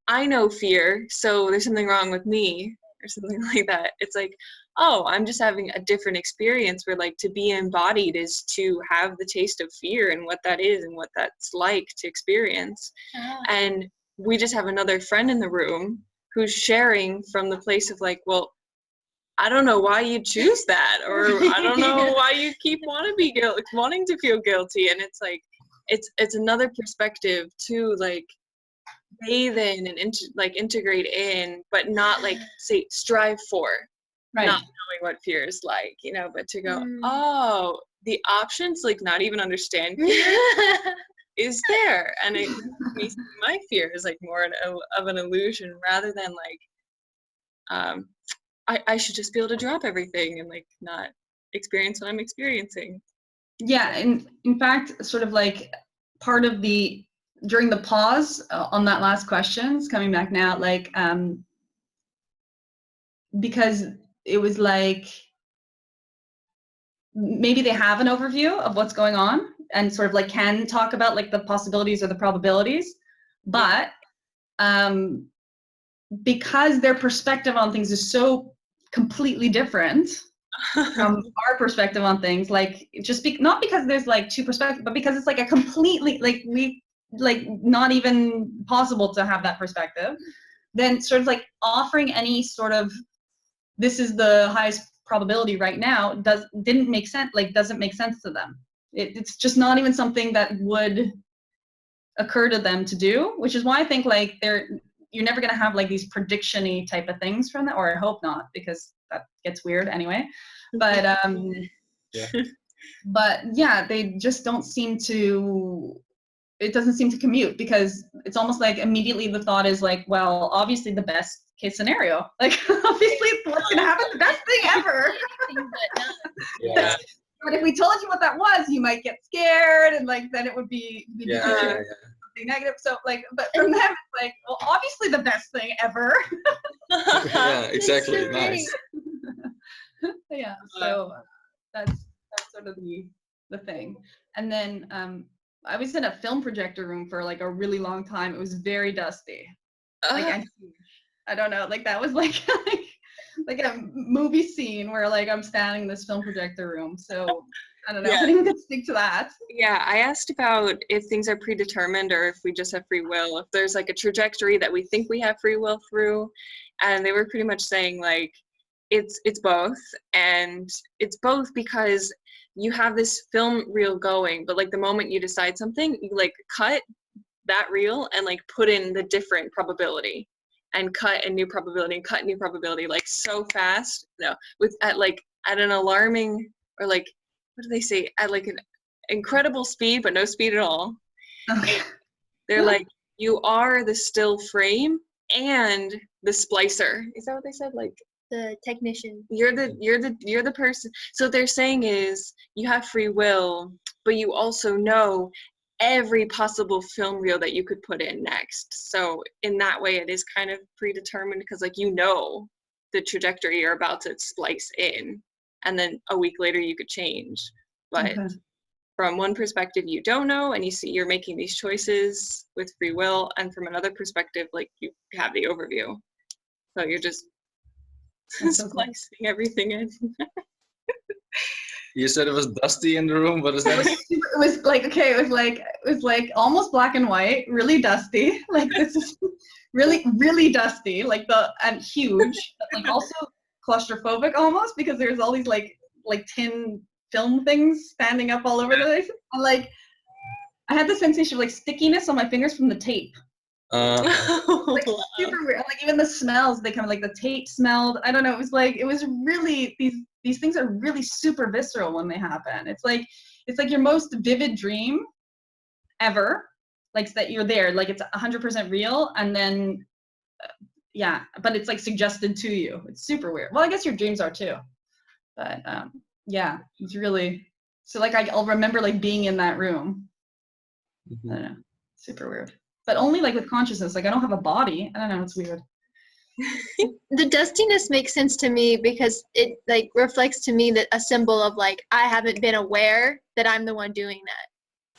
I know fear, so there's something wrong with me or something like that. It's like, oh, I'm just having a different experience where like to be embodied is to have the taste of fear and what that is and what that's like to experience. And we just have another friend in the room who's sharing from the place of like, well, I don't know why you choose that, or I don't know why you keep wanting to feel guilty. And it's like, it's another perspective to like bathe in and integrate in, but not like say strive for, Right. not knowing what fear is like, but to go, oh, the options, like not even understand fear is there, and it makes me see my fear is like more of an illusion rather than like I should just be able to drop everything and like not experience what I'm experiencing. Yeah, and in fact, sort of like part of during the pause on that last questions, coming back now, like because it was like maybe they have an overview of what's going on and sort of like can talk about like the possibilities or the probabilities, but because their perspective on things is so completely different from our perspective on things, like just not because there's like two perspectives, but because it's like a completely like not even possible to have that perspective, then sort of like offering any sort of this is the highest probability right now doesn't make sense to them. It's just not even something that would occur to them to do, which is why I think like you're never going to have like these prediction-y type of things from that, or I hope not, because that gets weird anyway. But yeah. but yeah, they just don't seem to it doesn't seem to commute, because it's almost like immediately the thought is like, well, obviously the best case scenario. Like, obviously what's going to happen, the best thing ever. Yeah. But if we told you what that was, you might get scared, and like then it would be Yeah. something negative. So like, but from them it's like, well, obviously the best thing ever. Yeah, exactly. so Nice. Yeah. So that's sort of the thing. And then I was in a film projector room for like a really long time. It was very dusty. Like, and huge. I don't know, like that was like like a movie scene where like I'm standing in this film projector room. So I don't know if anyone could speak to that. Yeah, I asked about if things are predetermined or if we just have free will, if there's like a trajectory that we think we have free will through, and they were pretty much saying like it's both, and it's both because you have this film reel going, but like the moment you decide something, you like cut that reel and like put in the different probability and cut a new probability and cut new probability like so fast. No, at an alarming, or like, what do they say, at like an incredible speed but no speed at all. Okay. They're like, you are the still frame and the splicer. Is that what they said? Like The technician. you're the person. So what they're saying is you have free will, but you also know every possible film reel that you could put in next. So in that way it is kind of predetermined, because like you know the trajectory you're about to splice in, and then a week later you could change. But Okay. from one perspective you don't know, and you see you're making these choices with free will, and from another perspective like you have the overview, so you're just That's so cool. splicing everything in. You said it was dusty in the room. What is that? It was like, okay, it was like almost black and white, really dusty. Like this is really dusty, and huge, but like also claustrophobic almost, because there's all these like tin film things standing up all over the place. And like I had the sensation of like stickiness on my fingers from the tape. Like super weird. Like even the smells, they kind of like the tape smelled. I don't know. It was really these things are really super visceral when they happen. It's like your most vivid dream ever. Like that you're there. Like it's 100% real, and then yeah, but it's like suggested to you. It's super weird. Well, I guess your dreams are too. But yeah, it's really so like I'll remember like being in that room. I don't know. Super weird. But only like with consciousness. Like I don't have a body. I don't know. It's weird. The dustiness makes sense to me because it like reflects to me that a symbol of like I haven't been aware that I'm the one doing that.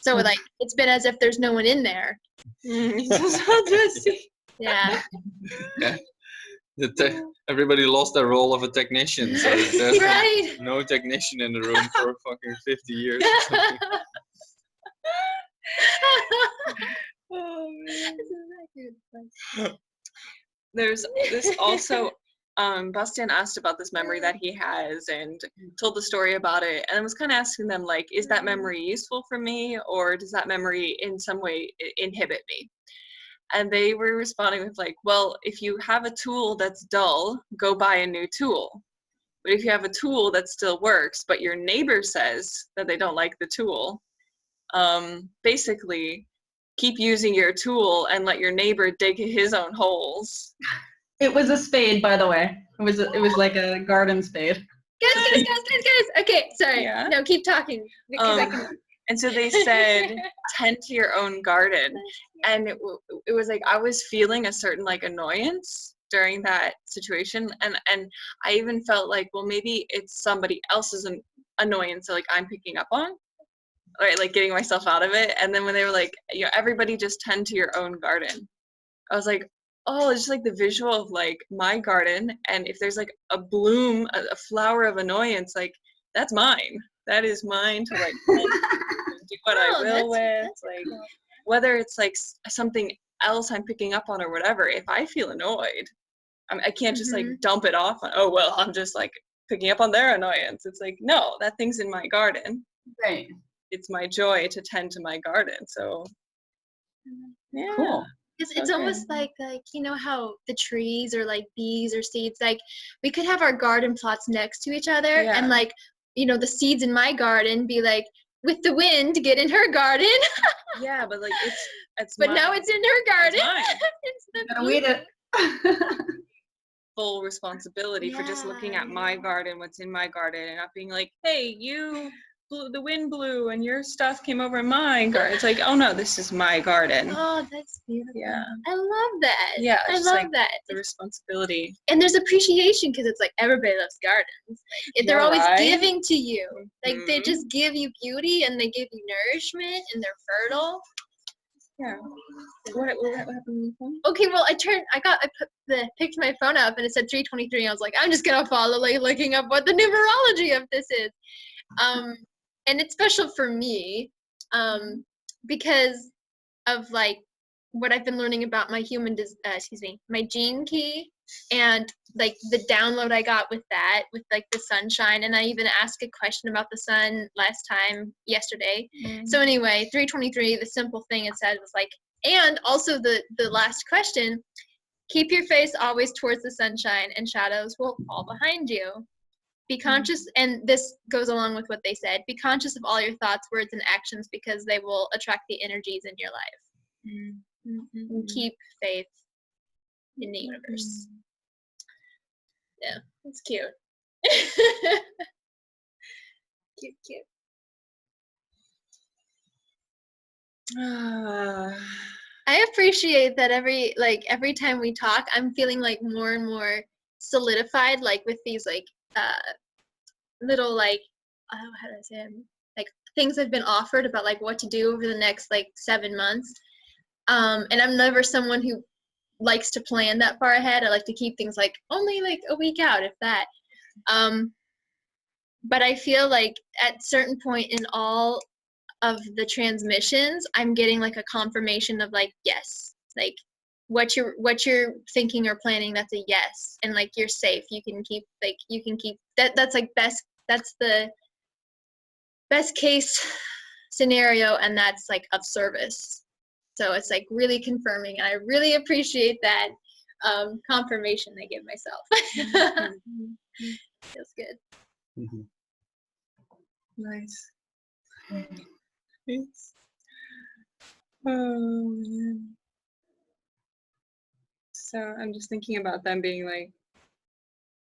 So like it's been as if there's no one in there. So dusty. Yeah. Yeah. Everybody lost their role of a technician, so there's Right. no technician in the room for fucking 50 years. Oh, man. There's this also, Bastian asked about this memory that he has and told the story about it, and I was kind of asking them like, is that memory useful for me, or does that memory in some way inhibit me? And they were responding with like, well, if you have a tool that's dull, go buy a new tool. But if you have a tool that still works, but your neighbor says that they don't like the tool, basically keep using your tool and let your neighbor dig his own holes. It was a spade, by the way. It was like a garden spade. Guys. Okay, sorry. Yeah. No, keep talking because I can. And so they said, tend to your own garden. And it was like, I was feeling a certain like annoyance during that situation. And I even felt like, well, maybe it's somebody else's annoyance that like I'm picking up on, right? Like getting myself out of it. And then when they were like, you know, everybody just tend to your own garden. I was like, oh, it's just like the visual of like my garden. And if there's like a bloom, a flower of annoyance, like that's mine. That is mine to like do what I will with. Like whether it's like something else I'm picking up on or whatever, if I feel annoyed, I can't just like dump it off on, oh, well, I'm just like picking up on their annoyance. It's like, no, that thing's in my garden. Right. It's my joy to tend to my garden. So yeah. Cool. It's almost like you know how the trees or like bees or seeds, like we could have our garden plots next to each other and like, you know, the seeds in my garden be like with the wind get in her garden Yeah, but like it's But now it's in her garden. mine. It's the Gotta weed it. Full responsibility for just looking at my garden, what's in my garden, and not being like, hey, you blew, the wind blew and your stuff came over my garden. It's like, oh no, this is my garden. Oh, that's beautiful. Yeah. I love that. Yeah, I just love like that. the responsibility. And there's appreciation because it's like everybody loves gardens. They're Yeah, always right? giving to you. Like they Mhm. just give you beauty and they give you nourishment and they're fertile. Yeah. What happened on your phone? Okay, well, picked my phone up and it said 3:23. I was like, I'm just gonna follow, like, looking up what the numerology of this is. And it's special for me, because of like what I've been learning about my my gene key, and like the download I got with that, with like the sunshine. And I even asked a question about the sun yesterday. So anyway, 3:23, the simple thing it said was like, and also the last question, keep your face always towards the sunshine and shadows will fall behind you. Be conscious, and this goes along with what they said, be conscious of all your thoughts, words, and actions because they will attract the energies in your life. And keep faith in the universe. Yeah, it's cute. Cute. I appreciate that every time we talk, I'm feeling like more and more solidified, like with these like little like how do I say it? Like things I've been offered about like what to do over the next like 7 months. And I'm never someone who likes to plan that far ahead. I like to keep things like only like a week out, if that. But I feel like at certain point in all of the transmissions, I'm getting like a confirmation of like, yes, like what you're thinking or planning, that's a yes. And like you're safe. You can keep that's like that's the best case scenario, and that's like of service. So it's like really confirming, and I really appreciate that confirmation I give myself. Feels good. Mhm. Nice. Thanks. Oh, man. So I'm just thinking about them being like,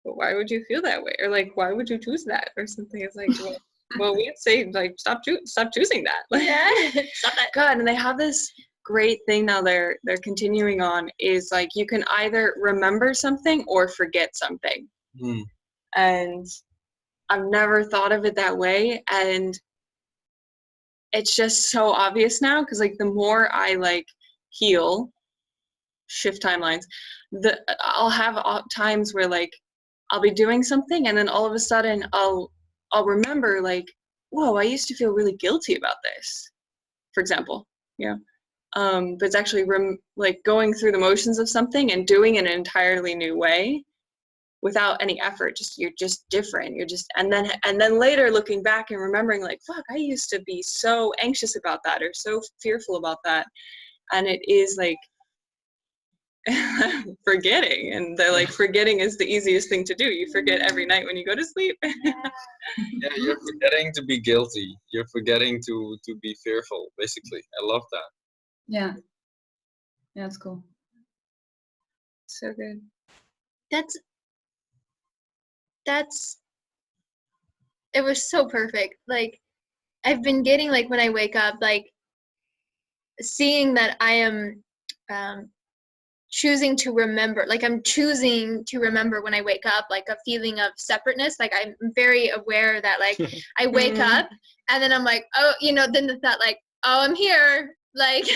but why would you feel that way? Or like, why would you choose that? Or something. It's like, well, we'd say like, stop choosing that. Yeah. Stop that. God, and they have this great thing now they're continuing on is like you can either remember something or forget something. Mm. And I've never thought of it that way, and it's just so obvious now because like the more I like heal, shift timelines, I'll have times where like I'll be doing something and then all of a sudden I'll remember like, whoa, I used to feel really guilty about this, for example. Yeah. But it's actually like going through the motions of something and doing it in an entirely new way without any effort. You're just different. And then later looking back and remembering like, fuck, I used to be so anxious about that or so fearful about that. And it is like forgetting. And they're like, forgetting is the easiest thing to do. You forget every night when you go to sleep. Yeah, you're forgetting to be guilty. You're forgetting to be fearful, basically. I love that. Yeah. Yeah, that's cool. So good. It was so perfect. Like I've been getting like when I wake up, like seeing that I am choosing to remember, like I'm choosing to remember when I wake up, like a feeling of separateness. Like I'm very aware that like I wake up and then I'm like, oh, then the thought like, oh, I'm here, like,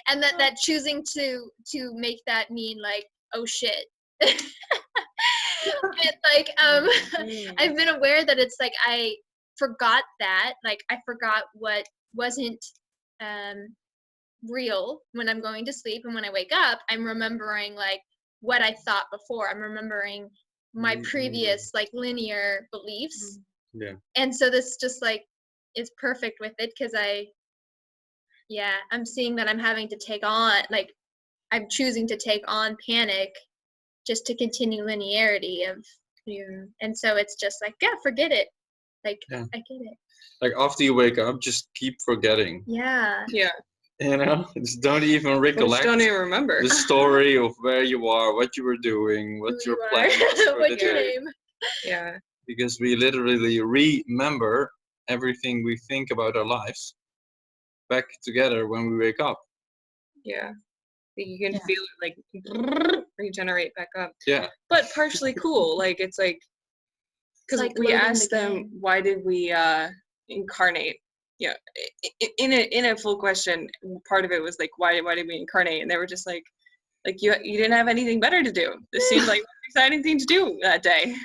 and that choosing to make that mean like, oh shit. It's like I've been aware that it's like I forgot that, like I forgot what wasn't real when I'm going to sleep, and when I wake up I'm remembering like what I thought before. I'm remembering my previous like linear beliefs. Yeah. And so this just like is perfect with it because I'm seeing that I'm having to take on, like I'm choosing to take on panic just to continue linearity of, and so it's just like, yeah, forget it. Like, Yeah. I get it. Like after you wake up, just keep forgetting. Yeah. Yeah. You know, just don't even I just recollect don't even remember. the story of where you are, what you were doing, what Who your you are, plan was for the what's your day. name? Yeah. Because we literally remember everything we think about our lives back together when we wake up. Yeah. You can Yeah. feel it like regenerate back up. Yeah. But partially cool. Like it's like because like we loading the asked them game. why did we incarnate? Yeah. In a full question, part of it was like why did we incarnate? And they were just like you didn't have anything better to do. This seemed like an exciting thing to do that day.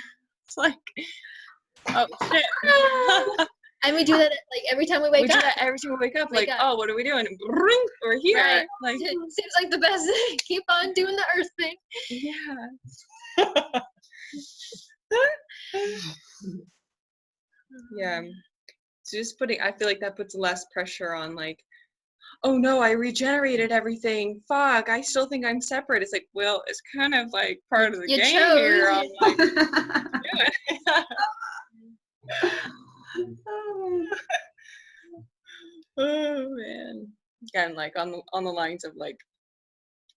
It's like oh shit. And we do that like every time we wake We do up. that every time we wake up. Wake Like, up. oh, what are we doing? We're here. Right. Like, It seems like the best. Keep on doing the earth thing. yeah. Yeah. So just putting, I feel like that puts less pressure on like, oh no, I regenerated everything. Fuck, I still think I'm separate. It's like, well, it's kind of like part of the You game chose. here. I'm like, do it. Oh man. Again, like on the lines of like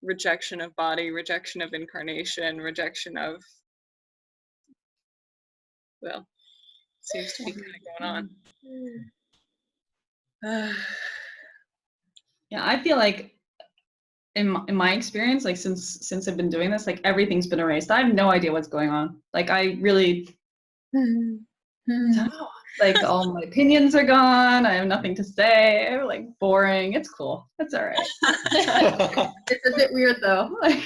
rejection of body, rejection of incarnation, rejection of well, seems to be kind of going on. Yeah, I feel like in my experience, like since I've been doing this, like everything's been erased. I have no idea what's going on. Like I really don't know. Like all my opinions are gone. I have nothing to say. I'm like boring. It's cool. It's all right. It's a bit weird though. Like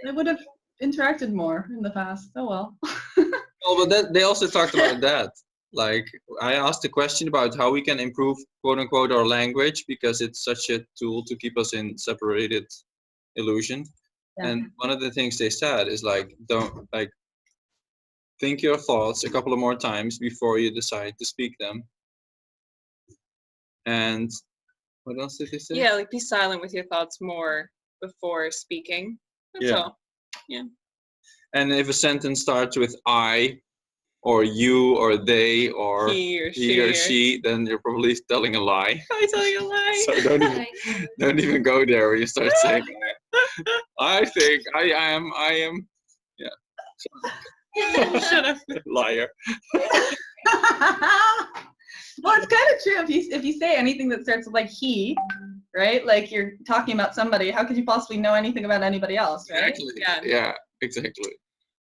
I would have interacted more in the past. Oh well. Well, but that, they also talked about that. Like, I asked a question about how we can improve, quote unquote, our language because it's such a tool to keep us in separated illusion. Yeah. And one of the things they said is like, don't like think your thoughts a couple of more times before you decide to speak them. And what else did they say? Yeah, like be silent with your thoughts more before speaking. That's Yeah. all. And if a sentence starts with I, or you, or they, or He or he or she, then you're probably telling a lie. I'm telling a lie. So don't even go there where you start saying I think I am. Yeah. Shut up. Liar. Well, it's kind of true. If you say anything that starts with like he, right? Like you're talking about somebody. How could you possibly know anything about anybody else, right? Exactly. Yeah. Yeah, exactly.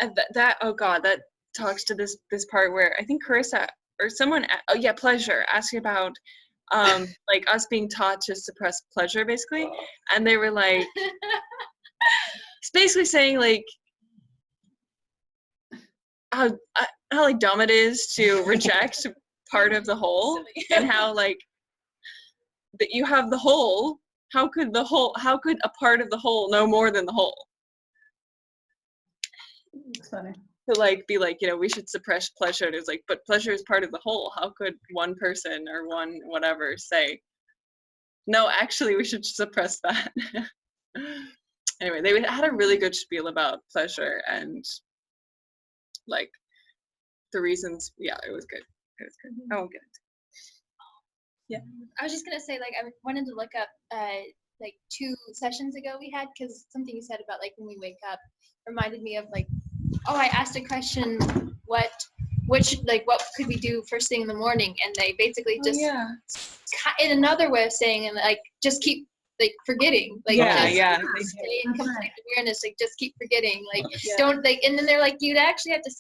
And that oh god, that talks to this part where I think Carissa or someone pleasure asking about like us being taught to suppress pleasure basically, and they were like it's basically saying like how like dumb it is to reject part of the whole and how like that you have the whole. How could a part of the whole know more than the whole? It's funny. To like be like, we should suppress pleasure. It's like, but pleasure is part of the whole. How could one person or one whatever say, no, actually we should suppress that? Anyway, they had a really good spiel about pleasure and like the reasons. Yeah, it was good. It was good. I won't get into it. Yeah. I was just gonna say, like, I wanted to look up like 2 sessions ago we had, because something you said about like when we wake up reminded me of like, oh, I asked a question, what could we do first thing in the morning, and they basically just in another way of saying, and like just keep like forgetting, like just stay in complete awareness, like just keep forgetting, like don't like, and then they're like, you'd actually have to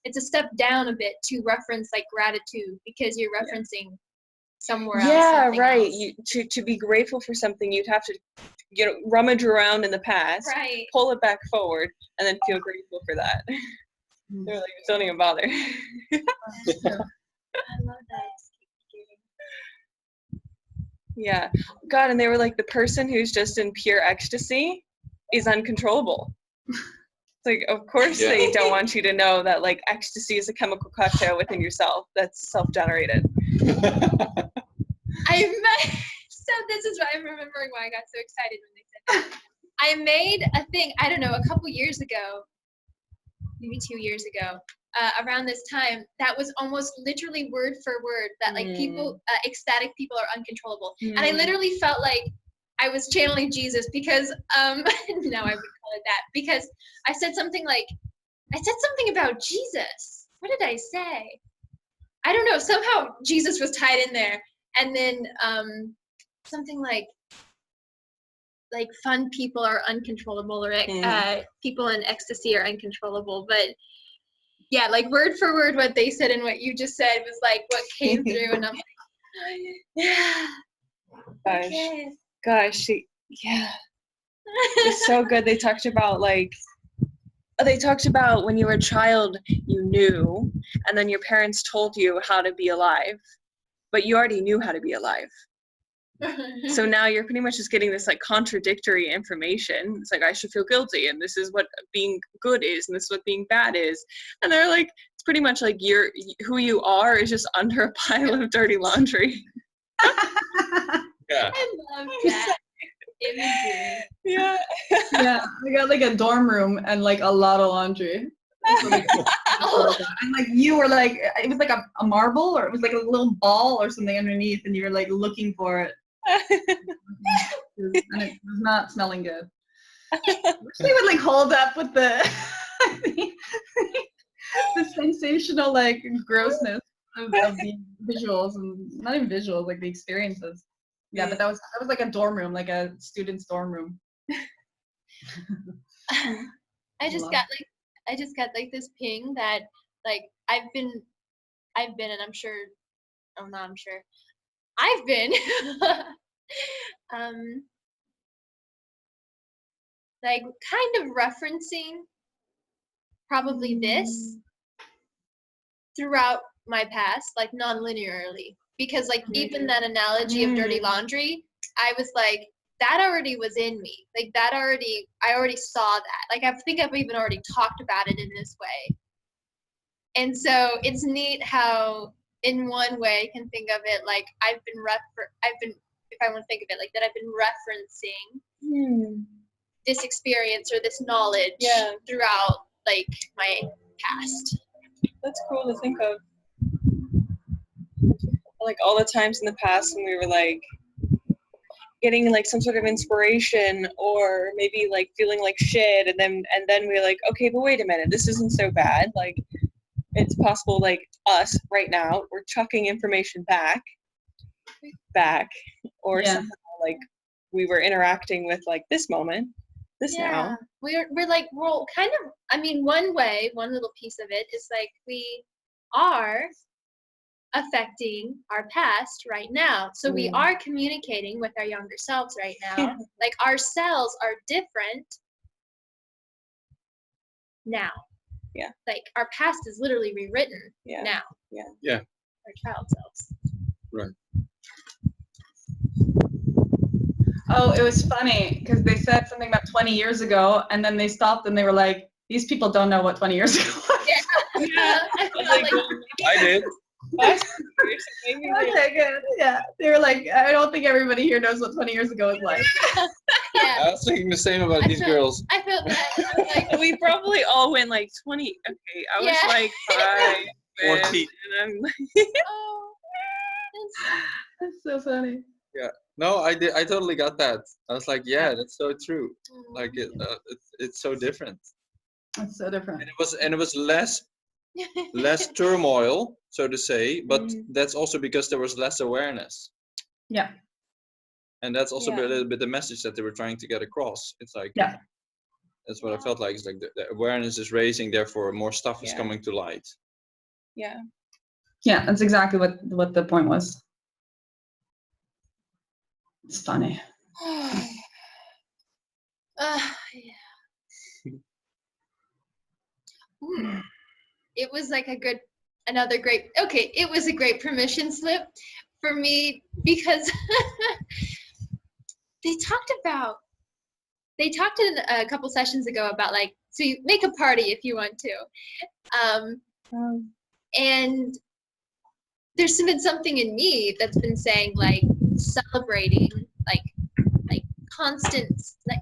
it's a step down a bit to reference like gratitude, because you're referencing somewhere else. Yeah, right. Else. To be grateful for something, you'd have to rummage around in the past, right, pull it back forward, and then feel grateful for that. They're like, don't even bother. I love that. Yeah. God, and they were like, the person who's just in pure ecstasy is uncontrollable. It's like, of course they don't want you to know that like ecstasy is a chemical cocktail within yourself that's self-generated. So this is why I'm remembering why I got so excited when they said that. I made a thing, I don't know, a couple years ago, maybe 2 years ago, around this time that was almost literally word for word that like people, ecstatic people are uncontrollable. And I literally felt like I was channeling Jesus because, now I would call it that, because I said something about Jesus. What did I say? I don't know. Somehow Jesus was tied in there. And then something like fun people are uncontrollable, or people in ecstasy are uncontrollable. But yeah, like word for word what they said and what you just said was like what came through. And I'm like, yeah. Gosh. Okay. Gosh, yeah. It's so good. They talked about when you were a child, you knew, and then your parents told you how to be alive, but you already knew how to be alive. So now you're pretty much just getting this like contradictory information. It's like, I should feel guilty, and this is what being good is, and this is what being bad is. And they're like, it's pretty much like who you are is just under a pile of dirty laundry. Yeah. I love that imagery. Yeah. Yeah, we got like a dorm room and like a lot of laundry. So, like, and like you were like, it was like a marble, or it was like a little ball or something underneath, and you were like looking for it. And it was not smelling good. I wish they would like hold up with the the sensational like grossness of the visuals, and not even visuals, like the experiences. Yeah, but that was like a dorm room, like a student's dorm room. I just got like this ping that like I've been and I'm sure I've been like kind of referencing probably this throughout my past, like non-linearly, because like even that analogy of dirty laundry, I was like, that already was in me, like I already saw that, like I think I've even already talked about it in this way. And so it's neat how in one way I can think of it like I've been if I want to think of it like that, I've been referencing this experience or this knowledge throughout like my past. That's cool to think of. Like all the times in the past when we were like getting like some sort of inspiration, or maybe like feeling like shit, and then we're like, okay, but wait a minute, this isn't so bad. Like it's possible, like us right now, we're chucking information back, or somehow like we were interacting with like this moment, now. We're like, well, kind of, I mean, one little piece of it is like we are affecting our past right now. So we are communicating with our younger selves right now. Like our selves are different now. Yeah. Like our past is literally rewritten now. Yeah. Our child selves. Right. Oh, it was funny because they said something about 20 years ago, and then they stopped and they were like, these people don't know what 20 years ago was. Yeah. I felt like I did. Okay, good. Yeah. They were like, I don't think everybody here knows what 20 years ago was like. yeah. I was thinking the same about these girls. I felt that. I was like, We probably all went like 20. Okay, I was like 5. 40. And I'm like, oh, That's so funny. Yeah. No, I did. I totally got that. I was like, yeah, that's so true. Like it's so different. That's so different. And it was less turmoil, so to say, but that's also because there was less awareness. Yeah. And that's also a little bit the message that they were trying to get across. It's like, that's what I felt like. It's like the awareness is raising, therefore more stuff is coming to light. Yeah. Yeah, that's exactly what the point was. It's funny. It was like it was a great permission slip for me because they talked in a couple sessions ago about like, so you make a party if you want to. And there's been something in me that's been saying like celebrating like constant, like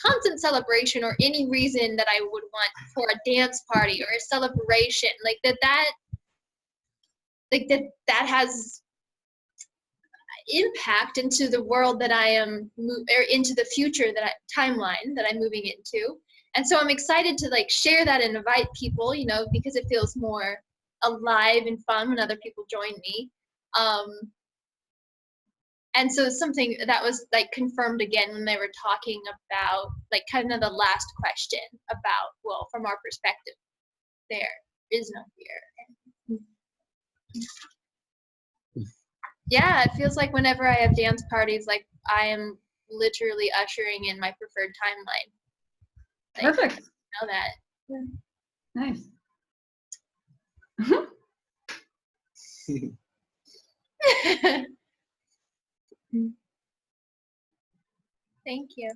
constant celebration or any reason that I would want for a dance party or a celebration, like that has impact into the world that I am or into the future timeline that I'm moving into. And so I'm excited to like share that and invite people, you know, because it feels more alive and fun when other people join me. And so something that was like confirmed again when they were talking about like kind of the last question about, well, from our perspective, there is no fear. Yeah, it feels like whenever I have dance parties, like I am literally ushering in my preferred timeline. Like, Perfect. I know that. Nice. Thank you.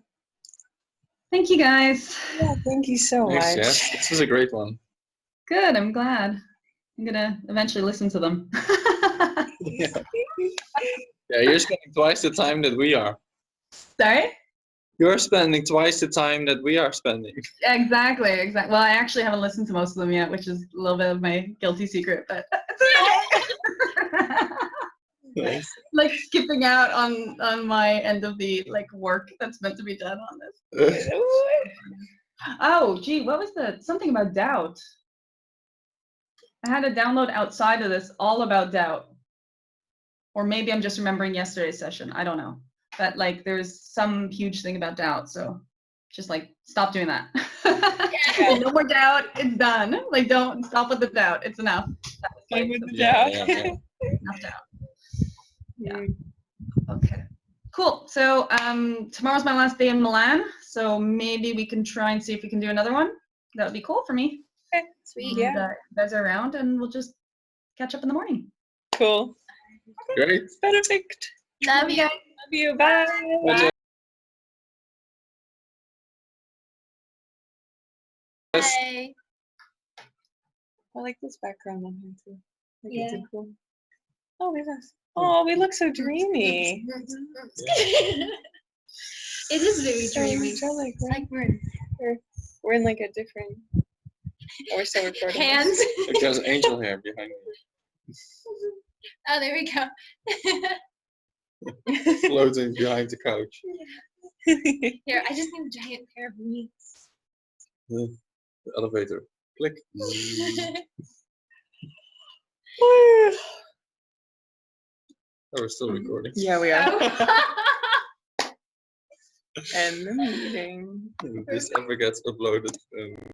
Thank you guys. Yeah, thank you so Thanks, much. Jess. This was a great one. Good, I'm glad. I'm gonna eventually listen to them. Yeah. Yeah, you're spending twice the time that we are. Sorry? You're spending twice the time that we are spending. Exactly. Well, I actually haven't listened to most of them yet, which is a little bit of my guilty secret, but it's okay. Nice. Like skipping out on my end of the like work that's meant to be done on this. Oh, gee, what was something about doubt? I had a download outside of this all about doubt. Or maybe I'm just remembering yesterday's session. I don't know. But like there's some huge thing about doubt. So just like stop doing that. No more doubt. It's done. Like don't stop with the doubt. It's enough. Like, Yeah. enough doubt. Yeah. Okay. Cool. So tomorrow's my last day in Milan. So maybe we can try and see if we can do another one. That would be cool for me. Okay, Sweet. yeah. And, you guys are around and we'll just catch up in the morning. Cool. Great. Perfect. Love you. Love you. Bye. Bye, Jess. Bye. I like this background on here too. Like, Yeah. it's so cool. Oh, we look. Oh, we look so dreamy. It is very So dreamy. angelic, It's right? like We're in like a different. We're still recording. hands. There's angel hair behind me. Oh, there we go. Floating behind the couch. Here, I just need a giant pair of wings. The elevator. Click. Woo. Oh, we're still recording. Yeah, we are. Oh. And the meeting. If this ever gets uploaded,